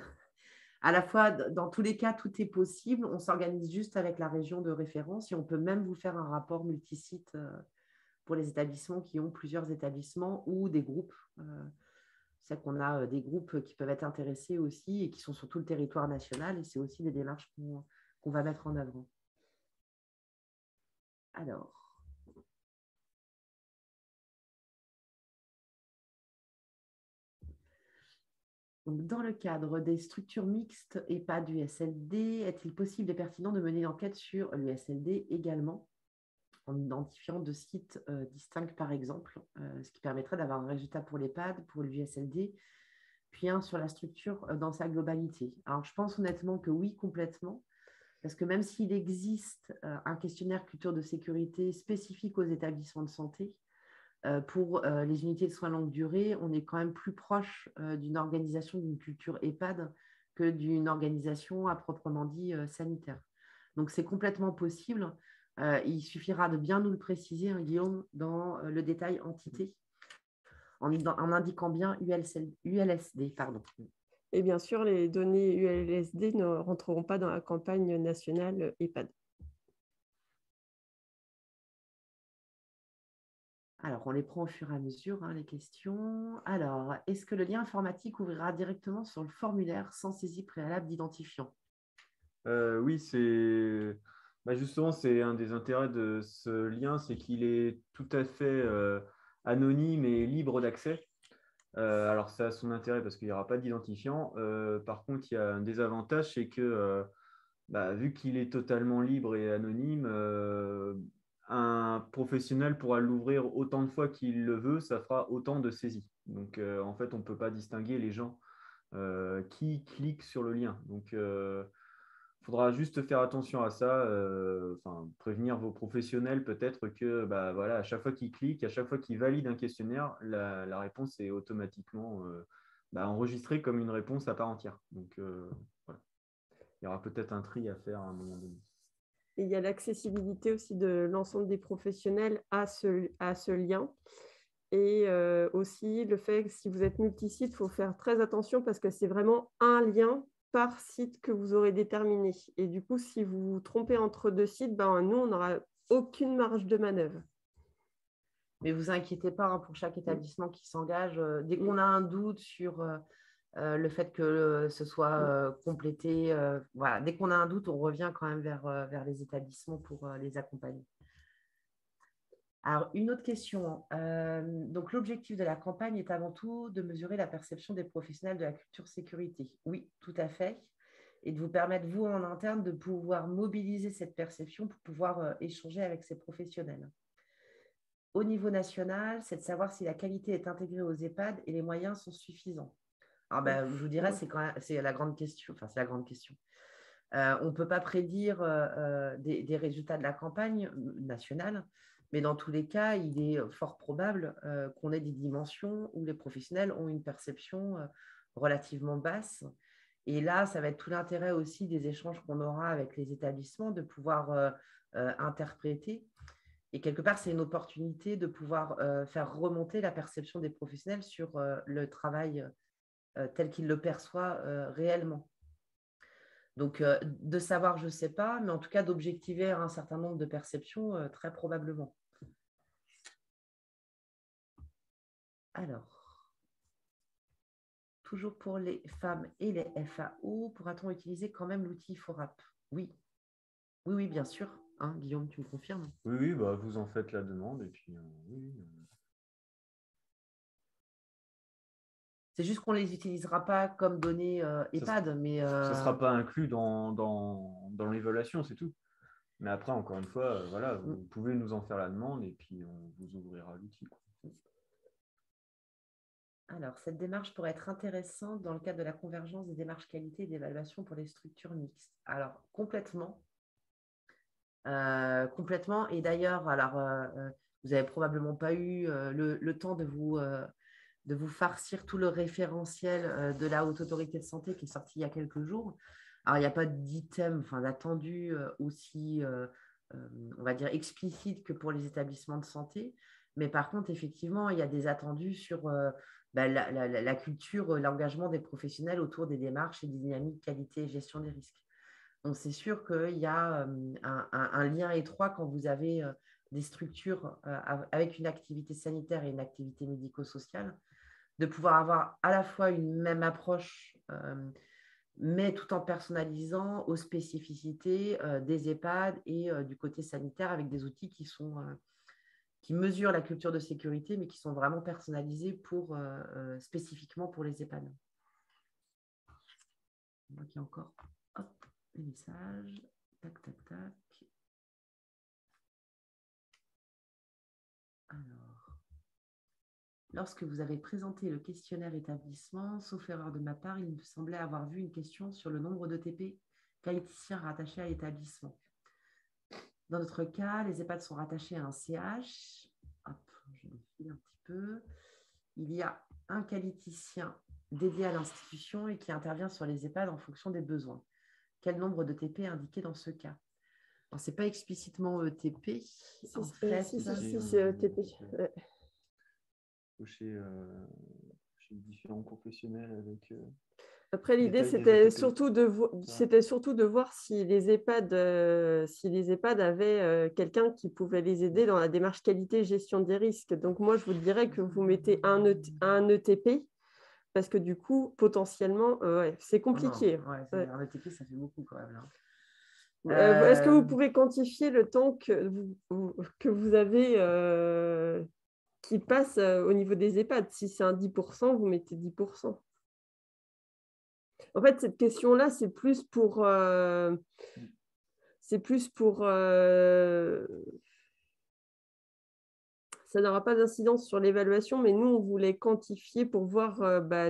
À la fois, dans tous les cas, tout est possible. On s'organise juste avec la région de référence et on peut même vous faire un rapport multisite pour les établissements qui ont plusieurs établissements ou des groupes. C'est qu'on a des groupes qui peuvent être intéressés aussi et qui sont sur tout le territoire national. Et c'est aussi des démarches qu'on va mettre en œuvre. Alors. Donc, dans le cadre des structures mixtes EHPAD USLD, est-il possible et pertinent de mener une enquête sur l'USLD également, en identifiant 2 sites distincts par exemple, ce qui permettrait d'avoir un résultat pour l'EHPAD, pour l'USLD, puis un sur la structure dans sa globalité. Alors, je pense honnêtement que oui, complètement, parce que même s'il existe un questionnaire culture de sécurité spécifique aux établissements de santé, pour les unités de soins longue durée, on est quand même plus proche d'une organisation d'une culture EHPAD que d'une organisation à proprement dit sanitaire. Donc, c'est complètement possible. Il suffira de bien nous le préciser, hein, Guillaume, dans le détail entité, en indiquant bien ULSD. Pardon. Et bien sûr, les données ULSD ne rentreront pas dans la campagne nationale EHPAD. Alors, on les prend au fur et à mesure, hein, les questions. Alors, est-ce que le lien informatique ouvrira directement sur le formulaire sans saisie préalable d'identifiant? Oui, justement, c'est un des intérêts de ce lien, c'est qu'il est tout à fait anonyme et libre d'accès. Alors, ça a son intérêt parce qu'il n'y aura pas d'identifiant. Par contre, il y a un désavantage, c'est que vu qu'il est totalement libre et anonyme, un professionnel pourra l'ouvrir autant de fois qu'il le veut, ça fera autant de saisies. Donc, en fait, on ne peut pas distinguer les gens qui cliquent sur le lien. Donc, il faudra juste faire attention à ça, prévenir vos professionnels peut-être que voilà, à chaque fois qu'ils cliquent, à chaque fois qu'ils valident un questionnaire, la réponse est automatiquement enregistrée comme une réponse à part entière. Donc, voilà. Il y aura peut-être un tri à faire à un moment donné. Et il y a l'accessibilité aussi de l'ensemble des professionnels à ce lien. Et aussi le fait que si vous êtes multisite, il faut faire très attention parce que c'est vraiment un lien par site que vous aurez déterminé. Et du coup, si vous vous trompez entre 2 sites, nous, on n'aura aucune marge de manœuvre. Mais vous inquiétez pas, hein, pour chaque établissement qui s'engage, dès qu'on a un doute sur le fait que ce soit complété, voilà, dès qu'on a un doute, on revient quand même vers les établissements pour les accompagner. Alors, une autre question. Donc, l'objectif de la campagne est avant tout de mesurer la perception des professionnels de la culture sécurité. Oui, tout à fait. Et de vous permettre, vous, en interne, de pouvoir mobiliser cette perception pour pouvoir échanger avec ces professionnels. Au niveau national, c'est de savoir si la qualité est intégrée aux EHPAD et les moyens sont suffisants. Alors, je vous dirais, c'est la grande question. Enfin, c'est la grande question. On ne peut pas prédire des résultats de la campagne nationale, mais dans tous les cas, il est fort probable qu'on ait des dimensions où les professionnels ont une perception relativement basse. Et là, ça va être tout l'intérêt aussi des échanges qu'on aura avec les établissements de pouvoir interpréter Et quelque part, c'est une opportunité de pouvoir faire remonter la perception des professionnels sur le travail tel qu'ils le perçoivent réellement. Donc, de savoir, je ne sais pas, mais en tout cas, d'objectiver un certain nombre de perceptions, très probablement. Alors, toujours pour les femmes et les FAO, pourra-t-on utiliser quand même l'outil FORAP? Oui. Oui, oui, bien sûr. Hein, Guillaume, tu me confirmes? Oui, oui, bah, vous en faites la demande et puis oui. C'est juste qu'on ne les utilisera pas comme données EHPAD, mais... Ça ne sera pas inclus dans l'évaluation, c'est tout. Mais après, encore une fois, voilà, vous pouvez nous en faire la demande et puis on vous ouvrira l'outil. Alors, cette démarche pourrait être intéressante dans le cadre de la convergence des démarches qualité et d'évaluation pour les structures mixtes. Alors, complètement. Complètement. Et d'ailleurs, alors, vous n'avez probablement pas eu le temps de vous farcir tout le référentiel de la Haute Autorité de Santé qui est sorti il y a quelques jours. Alors, il n'y a pas d'item, enfin, d'attendu aussi, on va dire, explicite que pour les établissements de santé. Mais par contre, effectivement, il y a des attendus sur la culture, l'engagement des professionnels autour des démarches et des dynamiques qualité et gestion des risques. Donc, c'est sûr qu'il y a un lien étroit quand vous avez des structures avec une activité sanitaire et une activité médico-sociale, de pouvoir avoir à la fois une même approche, mais tout en personnalisant aux spécificités des EHPAD et du côté sanitaire avec des outils qui mesurent la culture de sécurité, mais qui sont vraiment personnalisés spécifiquement pour les EHPAD. Donc, il y a encore les messages. Tac, tac, tac. Alors, lorsque vous avez présenté le questionnaire établissement, sauf erreur de ma part, il me semblait avoir vu une question sur le nombre d'ETP qualiticiens rattachés à l'établissement. Dans notre cas, les EHPAD sont rattachés à un CH. Hop, je vais filer un petit peu. Il y a un qualiticien dédié à l'institution et qui intervient sur les EHPAD en fonction des besoins. Quel nombre de TP est indiqué dans ce cas? Ce n'est pas explicitement ETP. Si, c'est ETP. Chez différents professionnels avec... Après, l'idée, c'était surtout de voir si les EHPAD avaient quelqu'un qui pouvait les aider dans la démarche qualité gestion des risques. Donc, moi, je vous dirais que vous mettez un ETP parce que du coup, potentiellement, c'est compliqué. Un ETP, ça fait beaucoup quand même. Est-ce que vous pouvez quantifier le temps que vous avez qui passe au niveau des EHPAD? Si c'est un 10%, vous mettez 10%. En fait, cette question-là, c'est plus pour ça n'aura pas d'incidence sur l'évaluation, mais nous, on voulait quantifier pour voir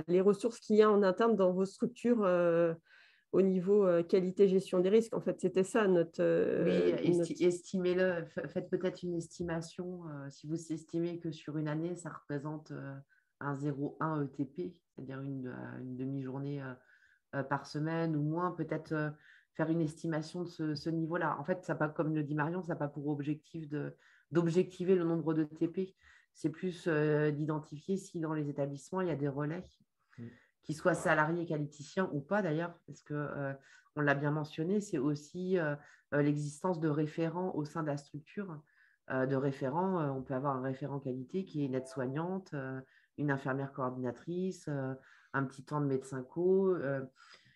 les ressources qu'il y a en interne dans vos structures au niveau qualité gestion des risques. En fait, c'était ça notre... estimez-le. Faites peut-être une estimation. Si vous estimez que sur une année, ça représente un 0,1 ETP, c'est-à-dire une demi-journée par semaine ou moins, peut-être faire une estimation de ce niveau-là. En fait, ça pas, comme le dit Marion, ça n'a pas pour objectif d'objectiver le nombre de TP. C'est plus d'identifier si dans les établissements, il y a des relais, qu'ils soient salariés, qualiticiens ou pas d'ailleurs, parce qu'on l'a bien mentionné, c'est aussi l'existence de référents au sein de la structure. De référents, on peut avoir un référent qualité qui est une aide-soignante, une infirmière coordinatrice, un petit temps de médecin co,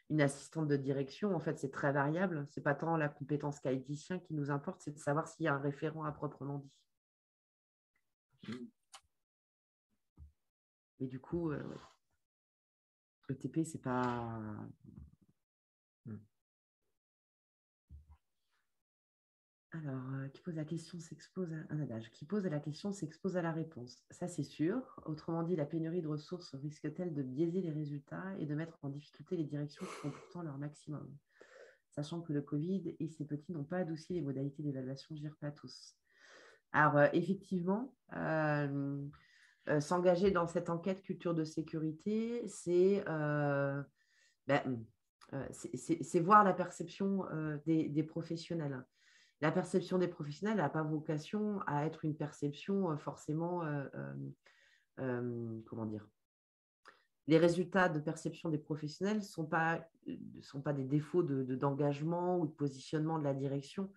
une assistante de direction. En fait, c'est très variable. Ce n'est pas tant la compétence qualiticien qui nous importe, c'est de savoir s'il y a un référent à proprement dit. Et du coup, le TP, c'est pas... Alors, qui pose la question s'expose à un adage. Qui pose la question s'expose à la réponse. Ça, c'est sûr. Autrement dit, la pénurie de ressources risque-t-elle de biaiser les résultats et de mettre en difficulté les directions qui font pourtant leur maximum, sachant que le Covid et ses petits n'ont pas adouci les modalités d'évaluation GIRP à tous. Alors, effectivement, s'engager dans cette enquête culture de sécurité, c'est voir la perception des professionnels. la perception des professionnels n'a pas vocation à être une perception forcément, comment dire, les résultats de perception des professionnels ne sont pas des défauts d'engagement ou de positionnement de la direction.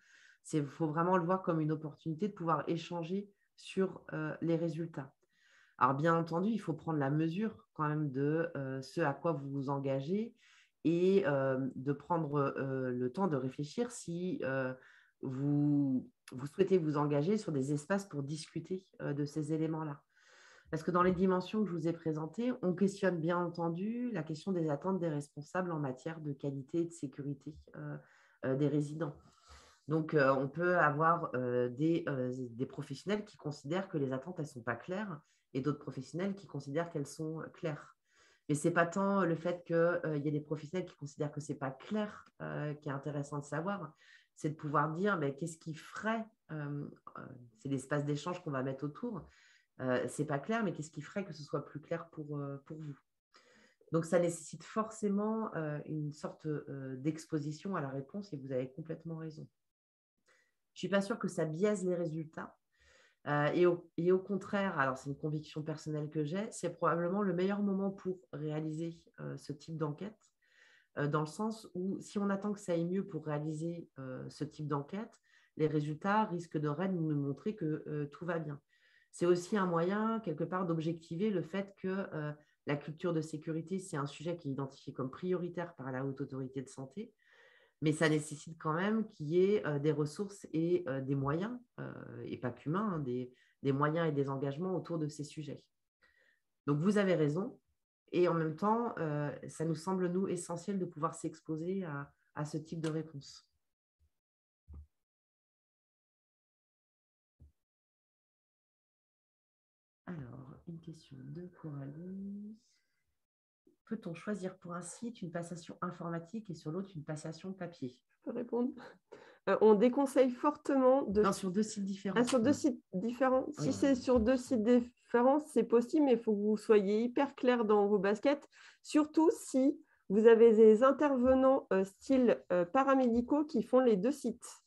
Il faut vraiment le voir comme une opportunité de pouvoir échanger sur les résultats. Alors, bien entendu, il faut prendre la mesure quand même de ce à quoi vous vous engagez et de prendre le temps de réfléchir si vous souhaitez vous engager sur des espaces pour discuter de ces éléments-là. Parce que dans les dimensions que je vous ai présentées, on questionne bien entendu la question des attentes des responsables en matière de qualité et de sécurité des résidents. Donc, on peut avoir des professionnels qui considèrent que les attentes, elles ne sont pas claires et d'autres professionnels qui considèrent qu'elles sont claires. Mais ce n'est pas tant le fait qu'il y ait des professionnels qui considèrent que ce n'est pas clair qui est intéressant de savoir, c'est de pouvoir dire qu'est-ce qui ferait, c'est l'espace d'échange qu'on va mettre autour, ce n'est pas clair, mais qu'est-ce qui ferait que ce soit plus clair pour vous? Donc, ça nécessite forcément une sorte d'exposition à la réponse et vous avez complètement raison. Je ne suis pas sûre que ça biaise les résultats. Et au contraire, alors c'est une conviction personnelle que j'ai, c'est probablement le meilleur moment pour réaliser ce type d'enquête, dans le sens où si on attend que ça aille mieux pour réaliser ce type d'enquête, les résultats risquent de nous montrer que tout va bien. C'est aussi un moyen, quelque part, d'objectiver le fait que la culture de sécurité, c'est un sujet qui est identifié comme prioritaire par la Haute Autorité de Santé, mais ça nécessite quand même qu'il y ait des ressources et des moyens, et pas qu'humains, des moyens et des engagements autour de ces sujets. Donc, vous avez raison. Et en même temps, ça nous semble, nous, essentiel de pouvoir s'exposer à ce type de réponse. Alors, une question de Coralie. Peut-on choisir pour un site une passation informatique et sur l'autre une passation papier? Je peux répondre. On déconseille fortement de… Non, sur 2 sites différents. Sur 2 sites différents. Oui. Si c'est sur 2 sites différents, c'est possible, mais il faut que vous soyez hyper clair dans vos baskets, surtout si vous avez des intervenants style paramédicaux qui font les 2 sites.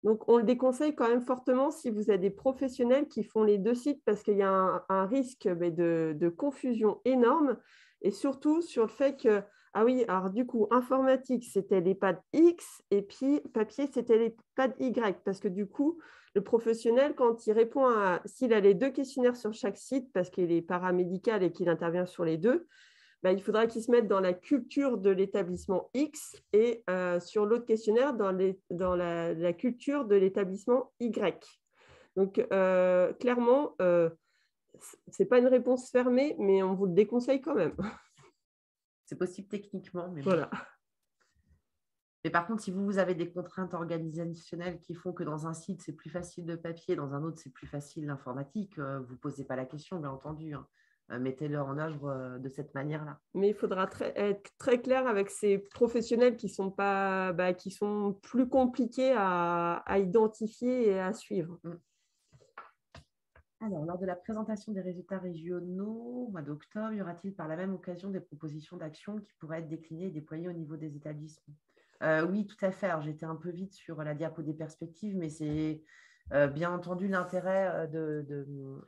Donc, on le déconseille quand même fortement si vous avez des professionnels qui font les 2 sites parce qu'il y a un risque de confusion énorme et surtout sur le fait que, ah oui, alors du coup, informatique, c'était les pads X et puis papier, c'était les pads Y parce que du coup, le professionnel, quand il répond s'il a les 2 questionnaires sur chaque site parce qu'il est paramédical et qu'il intervient sur les 2, il faudra qu'ils se mettent dans la culture de l'établissement X et sur l'autre questionnaire, dans la culture de l'établissement Y. Donc, clairement, ce n'est pas une réponse fermée, mais on vous le déconseille quand même. C'est possible techniquement, mais voilà. Mais par contre, si vous avez des contraintes organisationnelles qui font que dans un site, c'est plus facile de papier, dans un autre, c'est plus facile l'informatique, vous ne posez pas la question, bien entendu. Mettez-le en œuvre de cette manière-là. Mais il faudra être très clair avec ces professionnels qui sont plus compliqués à identifier et à suivre. Alors, lors de la présentation des résultats régionaux au mois d'octobre, y aura-t-il par la même occasion des propositions d'action qui pourraient être déclinées et déployées au niveau des établissements? Oui, tout à fait. J'étais un peu vite sur la diapo des perspectives, mais c'est bien entendu l'intérêt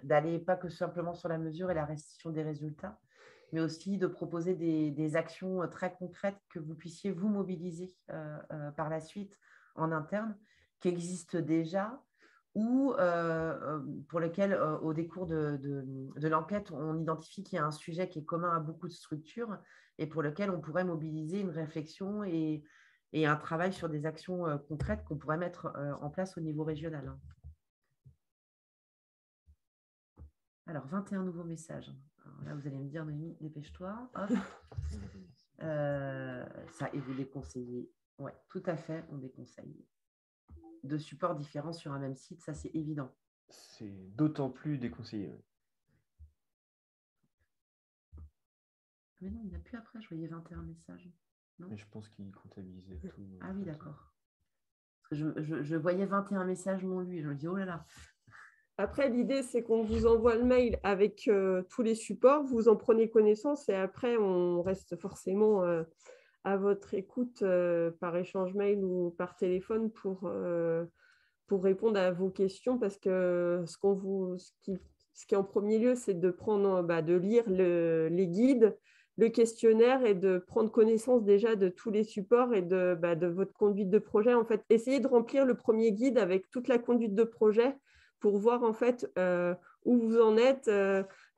d'aller pas que simplement sur la mesure et la restitution des résultats, mais aussi de proposer des actions très concrètes que vous puissiez vous mobiliser par la suite en interne, qui existent déjà ou pour lesquelles, au décours de l'enquête, on identifie qu'il y a un sujet qui est commun à beaucoup de structures et pour lequel on pourrait mobiliser une réflexion et un travail sur des actions concrètes qu'on pourrait mettre en place au niveau régional. Alors, 21 nouveaux messages. Alors là, vous allez me dire, Noémie, dépêche-toi. Ça, et vous déconseillez. Oui, tout à fait, on déconseille. De supports différents sur un même site, ça, c'est évident. C'est d'autant plus déconseillé. Oui. Mais non, il n'y en a plus après, je voyais 21 messages. Non. Mais je pense qu'il comptabilisait tout. Ah oui, d'accord. Je voyais 21 messages non lus. Je me dis, oh là là. Après, l'idée, c'est qu'on vous envoie le mail avec tous les supports, vous en prenez connaissance et après, on reste forcément à votre écoute par échange mail ou par téléphone pour répondre à vos questions, parce que ce qui est en premier lieu, c'est de prendre, de lire les guides, le questionnaire et de prendre connaissance déjà de tous les supports et de votre conduite de projet. En fait, essayez de remplir le premier guide avec toute la conduite de projet pour voir en fait où vous en êtes.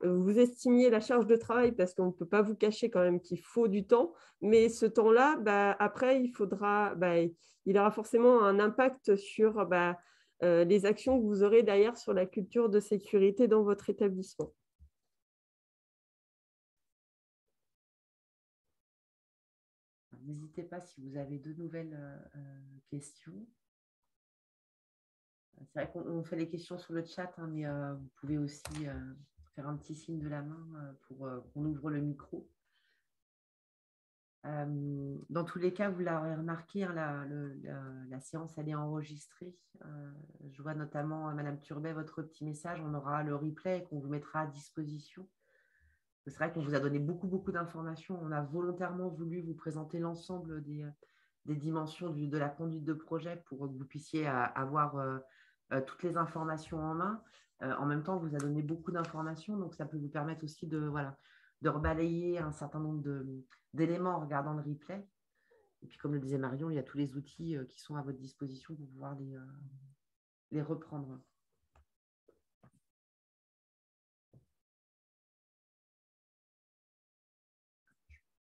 Vous estimiez la charge de travail, parce qu'on ne peut pas vous cacher quand même qu'il faut du temps, mais ce temps-là, après, il aura forcément un impact sur les actions que vous aurez derrière sur la culture de sécurité dans votre établissement. N'hésitez pas si vous avez de nouvelles questions. C'est vrai qu'on fait les questions sur le chat, hein, mais vous pouvez aussi faire un petit signe de la main pour qu'on ouvre le micro. Dans tous les cas, vous l'aurez remarqué, hein, la séance elle est enregistrée. Je vois notamment, Madame Turbet, votre petit message. On aura le replay qu'on vous mettra à disposition. C'est vrai qu'on vous a donné beaucoup d'informations. On a volontairement voulu vous présenter l'ensemble des dimensions de la conduite de projet pour que vous puissiez avoir toutes les informations en main. En même temps, on vous a donné beaucoup d'informations, donc ça peut vous permettre aussi de rebalayer un certain nombre d'éléments en regardant le replay. Et puis, comme le disait Marion, il y a tous les outils qui sont à votre disposition pour pouvoir les reprendre.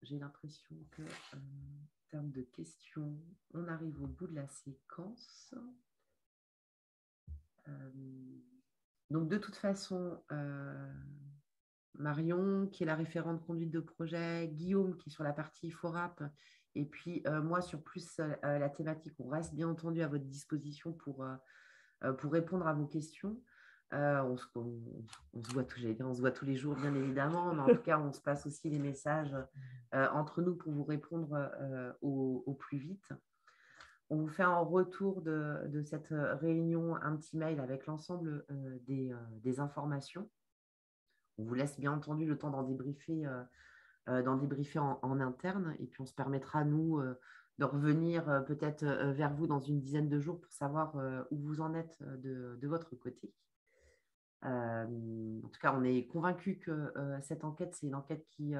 J'ai l'impression que, en termes de questions, on arrive au bout de la séquence. Donc, de toute façon, Marion, qui est la référente conduite de projet, Guillaume, qui est sur la partie FORAP, et puis moi, sur plus la thématique, on reste bien entendu à votre disposition pour répondre à vos questions. On se voit on se voit tous les jours, bien évidemment, mais en tout cas, on se passe aussi les messages entre nous pour vous répondre au plus vite. On vous fait en retour de cette réunion un petit mail avec l'ensemble des informations. On vous laisse bien entendu le temps d'en débriefer en interne, et puis on se permettra, nous, de revenir peut-être vers vous dans une dizaine de jours pour savoir où vous en êtes de votre côté. En tout cas, on est convaincus que cette enquête, c'est une enquête qui,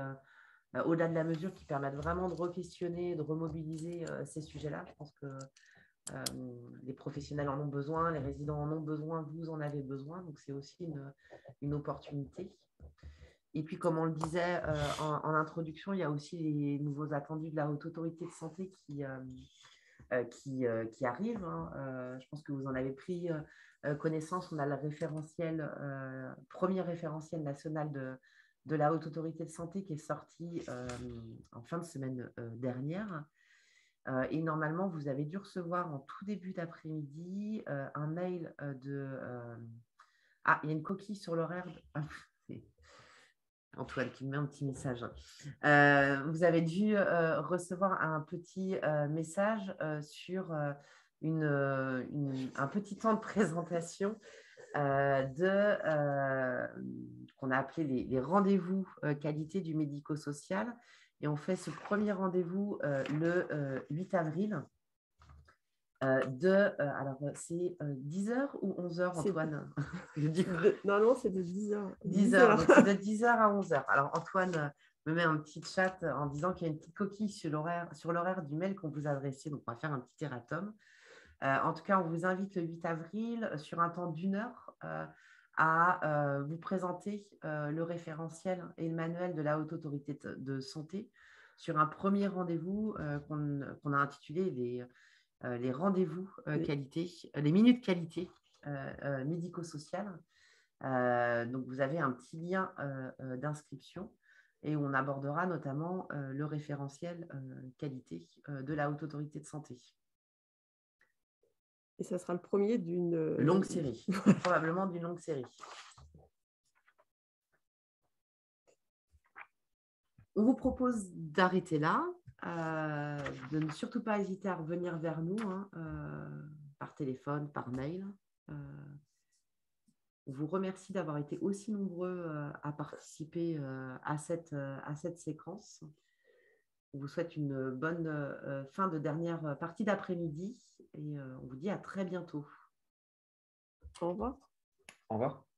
au-delà de la mesure, qui permet vraiment de re-questionner, de remobiliser ces sujets-là. Je pense que les professionnels en ont besoin, les résidents en ont besoin, vous en avez besoin, donc c'est aussi une opportunité. Et puis, comme on le disait en introduction, il y a aussi les nouveaux attendus de la Haute Autorité de Santé qui arrivent. Hein. Je pense que vous en avez pris connaissance. On a le référentiel, premier référentiel national de la Haute Autorité de Santé qui est sorti en fin de semaine dernière. Et normalement, vous avez dû recevoir en tout début d'après-midi un mail il y a une coquille sur l'horaire. Antoine qui me met un petit message. Vous avez dû recevoir un petit message sur un petit temps de présentation qu'on a appelé les rendez-vous qualité du médico-social. Et on fait ce premier rendez-vous le 8 avril. Alors, c'est 10h ou 11h, Antoine? Non, c'est de 10h. 10h, donc c'est de 10h à 11h. Alors, Antoine me met un petit chat en disant qu'il y a une petite coquille sur l'horaire du mail qu'on vous a adressé. Donc, on va faire un petit erratum. En tout cas, on vous invite le 8 avril sur un temps d'1 heure à vous présenter le référentiel et le manuel de la Haute Autorité de Santé sur un premier rendez-vous qu'on a intitulé les rendez-vous qualité, les minutes qualité médico-sociales. Donc, vous avez un petit lien d'inscription et on abordera notamment le référentiel qualité de la Haute Autorité de Santé. Et ça sera le premier d'une longue série, probablement d'une longue série. On vous propose d'arrêter là, de ne surtout pas hésiter à revenir vers nous, hein, par téléphone, par mail. On vous remercie d'avoir été aussi nombreux à participer à cette séquence. On vous souhaite une bonne fin de dernière partie d'après-midi et on vous dit à très bientôt. Au revoir. Au revoir.